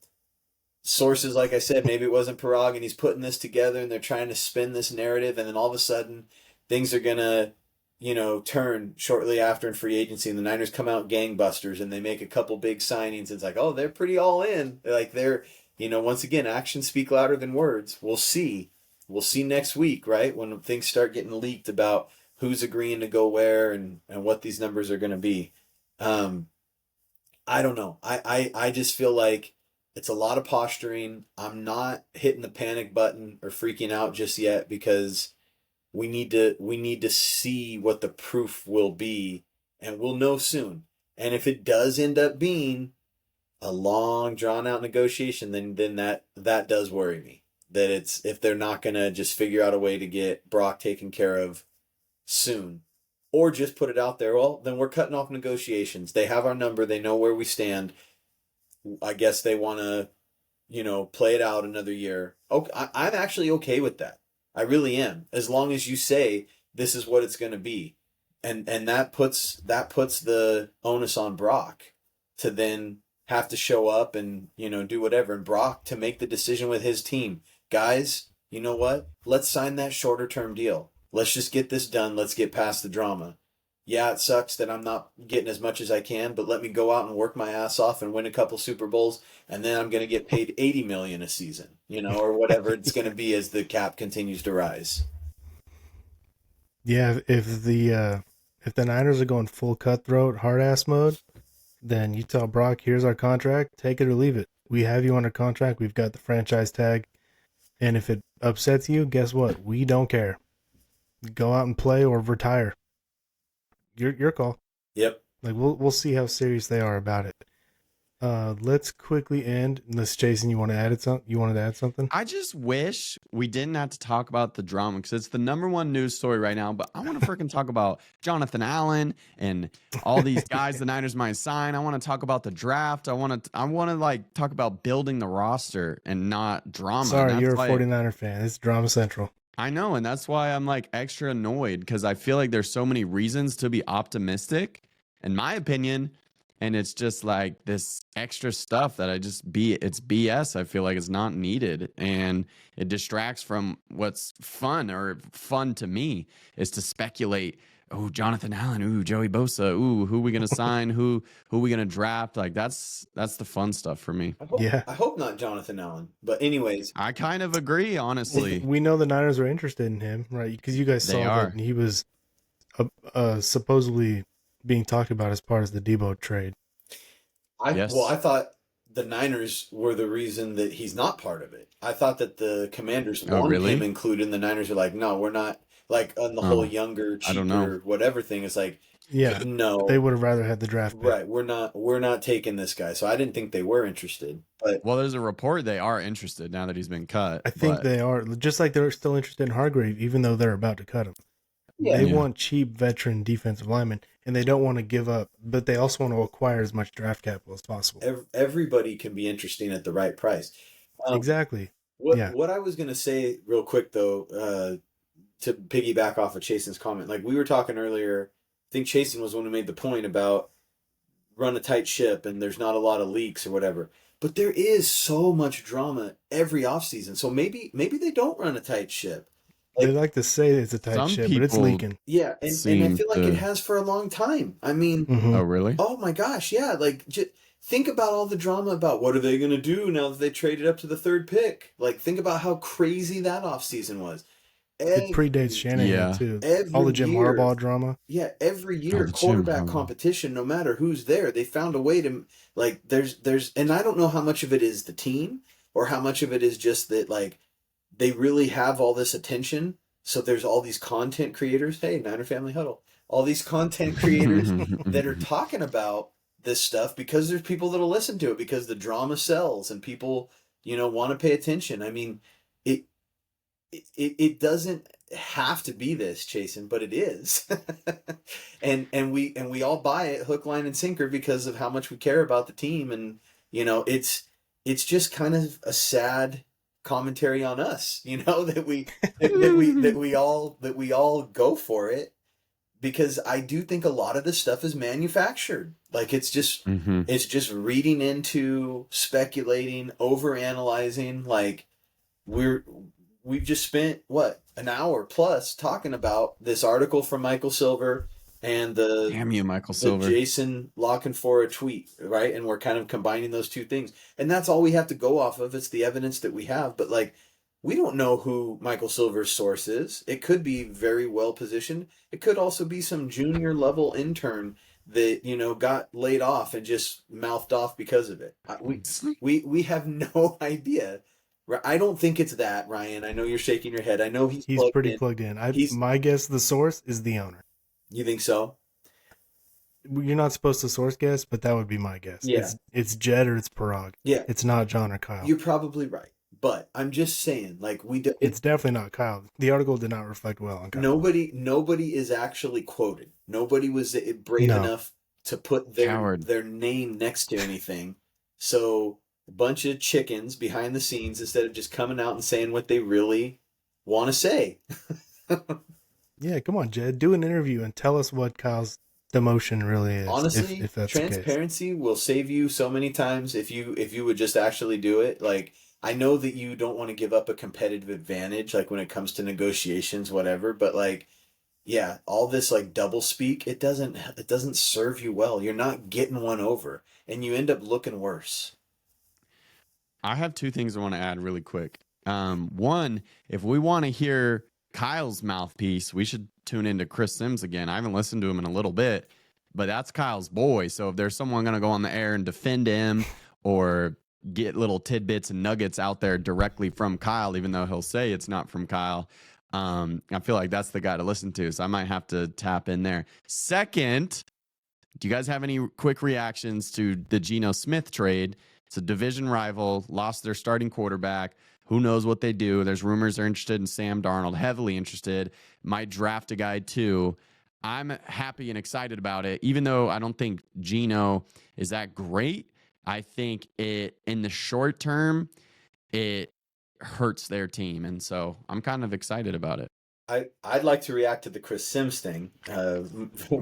Speaker 3: sources, like I said, maybe it wasn't Parag, and he's putting this together and they're trying to spin this narrative, and then all of a sudden things are gonna, turn shortly after in free agency, and the Niners come out gangbusters and they make a couple big signings. It's like, oh, they're pretty all in. Like, they're, once again, actions speak louder than words. We'll see. We'll see next week, right? When things start getting leaked about who's agreeing to go where and what these numbers are gonna be. I don't know. I just feel like it's a lot of posturing. I'm not hitting the panic button or freaking out just yet, because we need to see what the proof will be, and we'll know soon. And if it does end up being a long drawn out negotiation, then that does worry me. That it's, if they're not going to just figure out a way to get Brock taken care of soon, or just put it out there, well, then we're cutting off negotiations. They have our number. They know where we stand. I guess they want to, play it out another year. Okay, I'm actually okay with that. I really am. As long as you say this is what it's going to be, and that puts the onus on Brock to then have to show up and do whatever, and Brock to make the decision with his team. Guys, you know what? Let's sign that shorter term deal. Let's just get this done. Let's get past the drama. Yeah, it sucks that I'm not getting as much as I can, but let me go out and work my ass off and win a couple Super Bowls, and then I'm going to get paid $80 million a season, or whatever it's going to be as the cap continues to rise.
Speaker 1: Yeah, if the Niners are going full cutthroat, hard ass mode, then you tell Brock, here's our contract, take it or leave it. We have you under contract. We've got the franchise tag, and if it upsets you, guess what? We don't care. Go out and play or retire. Your call.
Speaker 3: Yep.
Speaker 1: Like, we'll see how serious they are about it. Let's quickly end. Unless, Jason, you wanted to add something?
Speaker 2: I just wish we didn't have to talk about the drama, because it's the number one news story right now. But I want to freaking talk about Jonathan Allen and all these guys the Niners might sign. I want to talk about the draft. I want to like talk about building the roster and not drama.
Speaker 1: Sorry, you're a 49er fan. It's drama central.
Speaker 2: I know, and that's why I'm like extra annoyed, because I feel like there's so many reasons to be optimistic, in my opinion, and it's just like this extra stuff that it's BS. I feel like it's not needed, and it distracts from what's fun to me is to speculate. Oh, Jonathan Allen. Ooh, Joey Bosa. Ooh, who are we gonna sign? Who are we gonna draft? Like, that's the fun stuff for me.
Speaker 3: I hope not Jonathan Allen. But anyways,
Speaker 2: I kind of agree, honestly.
Speaker 1: We know the Niners are interested in him, right? Because you guys saw that he was supposedly being talked about as part of the Debo trade.
Speaker 3: I thought the Niners were the reason that he's not part of it. I thought that the Commanders wanted him included, and the Niners are like, no, we're not. Like, on the whole younger, cheaper, whatever thing, is like,
Speaker 1: yeah,
Speaker 3: no,
Speaker 1: they would have rather had the draft pick.
Speaker 3: Right, we're not taking this guy. So I didn't think they were interested. But
Speaker 2: there's a report they are interested now that he's been cut.
Speaker 1: I think they are, just like they're still interested in Hargrave, even though they're about to cut him. Yeah. They want cheap veteran defensive linemen, and they don't want to give up, but they also want to acquire as much draft capital as possible.
Speaker 3: Everybody can be interesting at the right price.
Speaker 1: Exactly.
Speaker 3: What I was going to say real quick, though, to piggyback off of Chasen's comment, like we were talking earlier, I think Chasen was the one who made the point about run a tight ship and there's not a lot of leaks or whatever. But there is so much drama every offseason. So maybe they don't run a tight ship.
Speaker 1: They like to say it's a tight ship, but it's leaking.
Speaker 3: Yeah, and I feel like it has for a long time. I mean,
Speaker 2: Oh, really?
Speaker 3: Oh my gosh, yeah. Like, think about all the drama about what are they going to do now that they traded up to the third pick. Like, think about how crazy that offseason was.
Speaker 1: It predates Shanahan, too. All the Jim Harbaugh drama.
Speaker 3: Yeah, every year, quarterback competition, no matter who's there, they found a way to, like, there's, and I don't know how much of it is the team or how much of it is just that, like, they really have all this attention. So there's all these content creators. Hey, Niner Family Huddle. All these content creators that are talking about this stuff because there's people that'll listen to it because the drama sells and people, want to pay attention. I mean, it it doesn't have to be this, Chasen, but it is. and we all buy it hook, line, and sinker because of how much we care about the team. And it's just kind of a sad commentary on us, that we all go for it, because I do think a lot of this stuff is manufactured. Like it's just reading into, speculating, over analyzing. Like we've just spent an hour plus talking about this article from Michael Silver and the
Speaker 2: Damn you, Michael Silver.
Speaker 3: Jason Lockenfora tweet, right? And we're kind of combining those two things, and that's all we have to go off of. It's the evidence that we have, but like, we don't know who Michael Silver's source is. It could be very well positioned. It could also be some junior level intern that got laid off and just mouthed off because of it. We have no idea. I don't think it's that, Ryan. I know you're shaking your head. I know he's
Speaker 1: pretty plugged in. My guess, the source is the owner.
Speaker 3: You think so?
Speaker 1: You're not supposed to source guess, but that would be my guess.
Speaker 3: Yeah.
Speaker 1: It's Jed or it's Parag.
Speaker 3: Yeah.
Speaker 1: It's not John or Kyle.
Speaker 3: You're probably right. But I'm just saying, like,
Speaker 1: it's definitely not Kyle. The article did not reflect well on Kyle.
Speaker 3: Nobody is actually quoted. Nobody was brave enough to put their name next to anything. So a bunch of chickens behind the scenes instead of just coming out and saying what they really want to say.
Speaker 1: Yeah, come on, Jed. Do an interview and tell us what Kyle's demotion really is.
Speaker 3: Honestly,
Speaker 1: if that's
Speaker 3: transparency will save you so many times if you would just actually do it. Like, I know that you don't want to give up a competitive advantage, like when it comes to negotiations, whatever, but like, yeah, all this like double speak, it doesn't serve you well. You're not getting one over, and you end up looking worse.
Speaker 2: I have two things I want to add really quick. One, if we want to hear Kyle's mouthpiece, we should tune into Chris Sims again. I haven't listened to him in a little bit, but that's Kyle's boy. So if there's someone going to go on the air and defend him or get little tidbits and nuggets out there directly from Kyle, even though he'll say it's not from Kyle, I feel like that's the guy to listen to. So I might have to tap in there. Second, do you guys have any quick reactions to the Geno Smith trade? It's a division rival, lost their starting quarterback. Who knows what they do? There's rumors they're interested in Sam Darnold, heavily interested. Might draft a guy too. I'm happy and excited about it, even though I don't think Geno is that great. I think in the short term, it hurts their team. And so I'm kind of excited about it.
Speaker 3: I'd like to react to the Chris Sims thing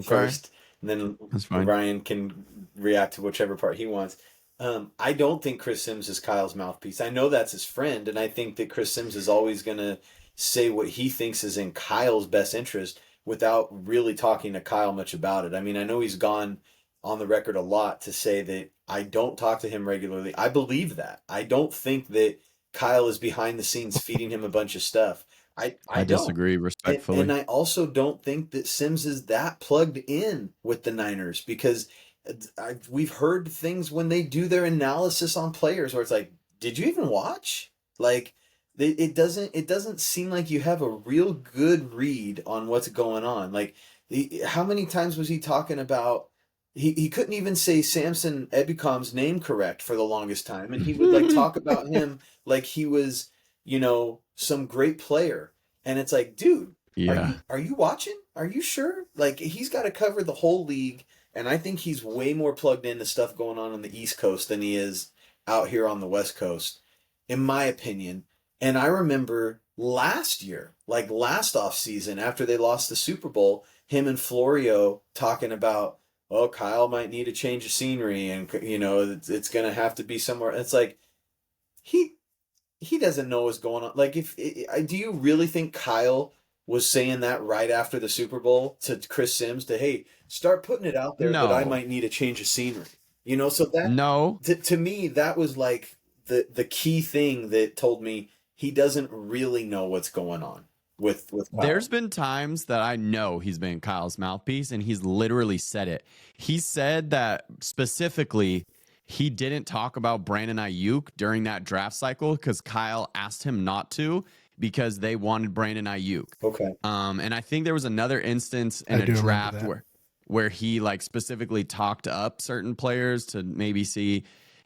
Speaker 3: first, and then Ryan can react to whichever part he wants. I don't think Chris Sims is Kyle's mouthpiece. I know that's his friend, and I think that Chris Sims is always going to say what he thinks is in Kyle's best interest without really talking to Kyle much about it. I mean, I know he's gone on the record a lot to say that I don't talk to him regularly. I believe that. I don't think that Kyle is behind the scenes feeding him a bunch of stuff. I
Speaker 2: disagree respectfully.
Speaker 3: And I also don't think that Sims is that plugged in with the Niners, because we've heard things when they do their analysis on players where it's like, did you even watch? Like, it doesn't seem like you have a real good read on what's going on. Like, how many times was he talking about, he couldn't even say Samson Ebukam's name correct for the longest time, and he would like talk about him like he was, some great player. And it's like, dude, are you watching? Are you sure? Like, he's got to cover the whole league. And I think he's way more plugged into stuff going on the East Coast than he is out here on the West Coast, in my opinion. And I remember last year, like last offseason, after they lost the Super Bowl, him and Florio talking about, oh, Kyle might need a change of scenery, and it's going to have to be somewhere. It's like, he doesn't know what's going on. Like, do you really think Kyle was saying that right after the Super Bowl to Chris Sims hey, start putting it out there that I might need a change of scenery? So that to me, that was like the key thing that told me he doesn't really know what's going on with Kyle.
Speaker 2: There's been times that I know he's been Kyle's mouthpiece, and he's literally said it. He said that specifically he didn't talk about Brandon Ayuk during that draft cycle because Kyle asked him not to. because they wanted Brandon Ayuk.
Speaker 3: Okay.
Speaker 2: And I think there was another instance in
Speaker 1: I
Speaker 2: a
Speaker 1: do remember
Speaker 2: draft
Speaker 1: that.
Speaker 2: where he like specifically talked up certain players to maybe see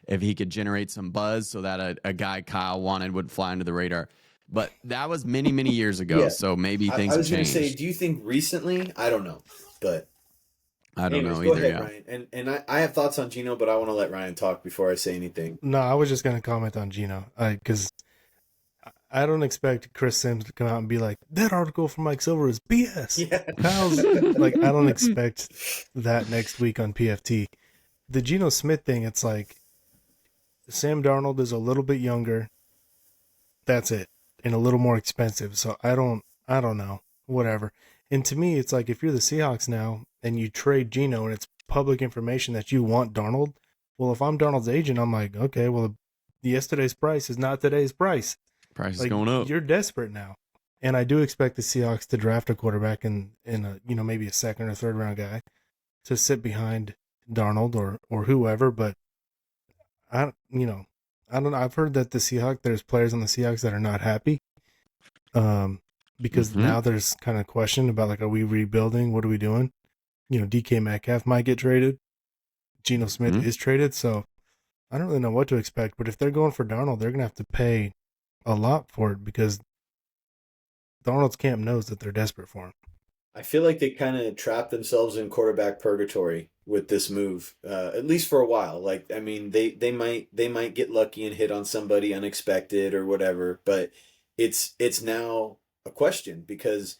Speaker 2: if he could generate some buzz so that a guy Kyle wanted would fly under the radar. But that was many, many years ago.
Speaker 3: Yeah.
Speaker 2: So maybe things
Speaker 3: I
Speaker 2: have
Speaker 3: was going to say,
Speaker 2: changed.
Speaker 3: do you think recently? I don't know. But
Speaker 2: I don't
Speaker 3: anyways,
Speaker 2: know
Speaker 3: go
Speaker 2: either.
Speaker 3: ahead,
Speaker 2: Yeah.
Speaker 3: Ryan. And I have thoughts on Gino, but I want to let Ryan talk before I say anything.
Speaker 1: No, I was just going to comment on Gino because I don't expect Chris Sims to come out and be like, that article from Mike Silver is BS.
Speaker 3: Yeah.
Speaker 1: Kyle's like, I don't expect that next week on PFT. The Geno Smith thing, it's like Sam Darnold is a little bit younger. That's it. And a little more expensive. So I don't know. Whatever. And to me, it's like if you're the Seahawks now and you trade Geno and it's public information that you want Darnold, well, if I'm Darnold's agent, I'm like, okay, well, yesterday's price is not today's price.
Speaker 2: Price is
Speaker 1: Like,
Speaker 2: going up.
Speaker 1: you're desperate now. And I do expect the Seahawks to draft a quarterback in a, maybe a second or third round guy to sit behind Darnold or whoever. But I don't know. I've heard that there's players on the Seahawks that are not happy. Because now there's kind of question about like, are we rebuilding? What are we doing? DK Metcalf might get traded. Geno Smith is traded. So I don't really know what to expect. But if they're going for Darnold, they're going to have to pay a lot for it because Darnold's camp knows that they're desperate for him.
Speaker 3: I feel like they kind of trapped themselves in quarterback purgatory with this move, at least for a while. Like, I mean, they might get lucky and hit on somebody unexpected or whatever, but it's now a question because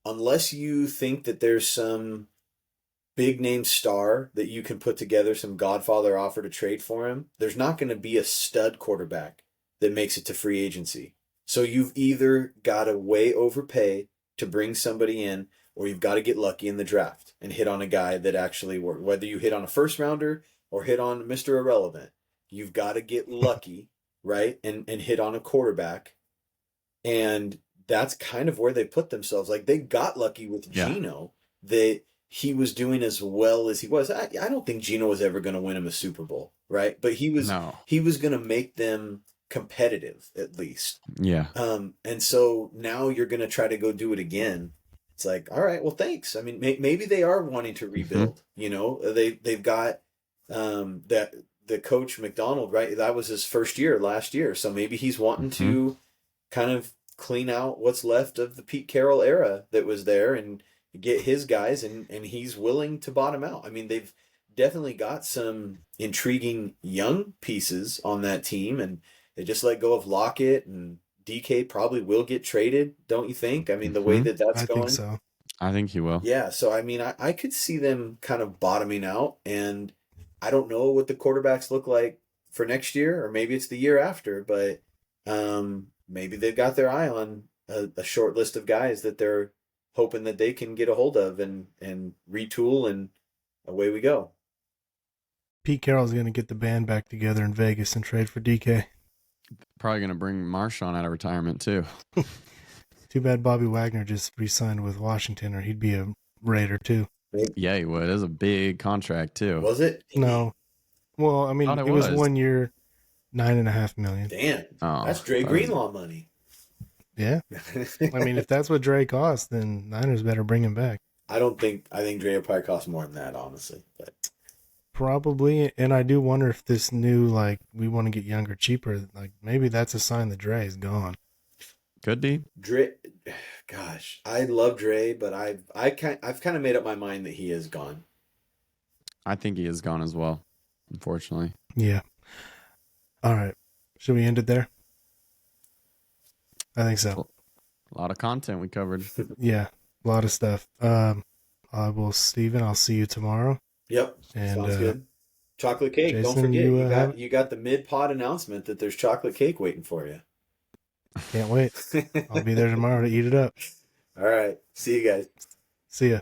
Speaker 3: unless you think that there's some big name star that you can put together some Godfather offer to trade for him, there's not going to be a stud quarterback that makes it to free agency. So you've either got to way overpay to bring somebody in, or you've got to get lucky in the draft and hit on a guy that actually worked. Whether you hit on a first rounder or hit on Mr. Irrelevant, you've got to get lucky, right? And hit on a quarterback. And that's kind of where they put themselves. Like, they got lucky with Geno that he was doing as well as he was. I don't think Geno was ever going to win him a Super Bowl, right? But he was going to make them competitive at least.
Speaker 2: Yeah.
Speaker 3: And so now you're going to try to go do it again. It's like, all right, well, thanks. I mean, maybe they are wanting to rebuild. They've got that the coach McDonald, right? That was his first year last year, so maybe he's wanting to kind of clean out what's left of the Pete Carroll era that was there and get his guys, and he's willing to bottom out. I mean, they've definitely got some intriguing young pieces on that team, and they just let go of Lockett, and DK probably will get traded, don't you think? I mean, the way that's going.
Speaker 1: I think so.
Speaker 2: I think he will.
Speaker 3: Yeah, so I mean, I could see them kind of bottoming out, and I don't know what the quarterbacks look like for next year, or maybe it's the year after, but maybe they've got their eye on a short list of guys that they're hoping that they can get a hold of and retool, and away we go.
Speaker 1: Pete Carroll's going to get the band back together in Vegas and trade for DK.
Speaker 2: Probably going to bring Marshawn out of retirement too.
Speaker 1: Too bad Bobby Wagner just re-signed with Washington, or he'd be a Raider too.
Speaker 2: Yeah, he would. It was a big contract too.
Speaker 3: Was it?
Speaker 1: No. Well, I mean, it was 1 year, $9.5 million.
Speaker 3: Damn.
Speaker 2: Oh,
Speaker 3: that's Dre Greenlaw money.
Speaker 1: Yeah. I mean, if that's what Dre costs, then Niners better bring him back.
Speaker 3: I think Dre will probably cost more than that, honestly. But
Speaker 1: probably, and I do wonder if this new, like, we want to get younger, cheaper, like, maybe that's a sign that Dre is gone.
Speaker 2: Could be.
Speaker 3: Dre, gosh, I love Dre, but I've kind of made up my mind that he is gone.
Speaker 2: I think he is gone as well, unfortunately.
Speaker 1: Yeah. All right. Should we end it there? I think so.
Speaker 2: A lot of content we covered.
Speaker 1: Yeah, a lot of stuff. Steven, I'll see you tomorrow.
Speaker 3: Yep.
Speaker 1: And,
Speaker 3: sounds good. Chocolate cake.
Speaker 1: Jason,
Speaker 3: Don't forget, you got the mid-pod announcement that there's chocolate cake waiting for you.
Speaker 1: Can't wait. I'll be there tomorrow to eat it up.
Speaker 3: All right. See you guys.
Speaker 1: See ya.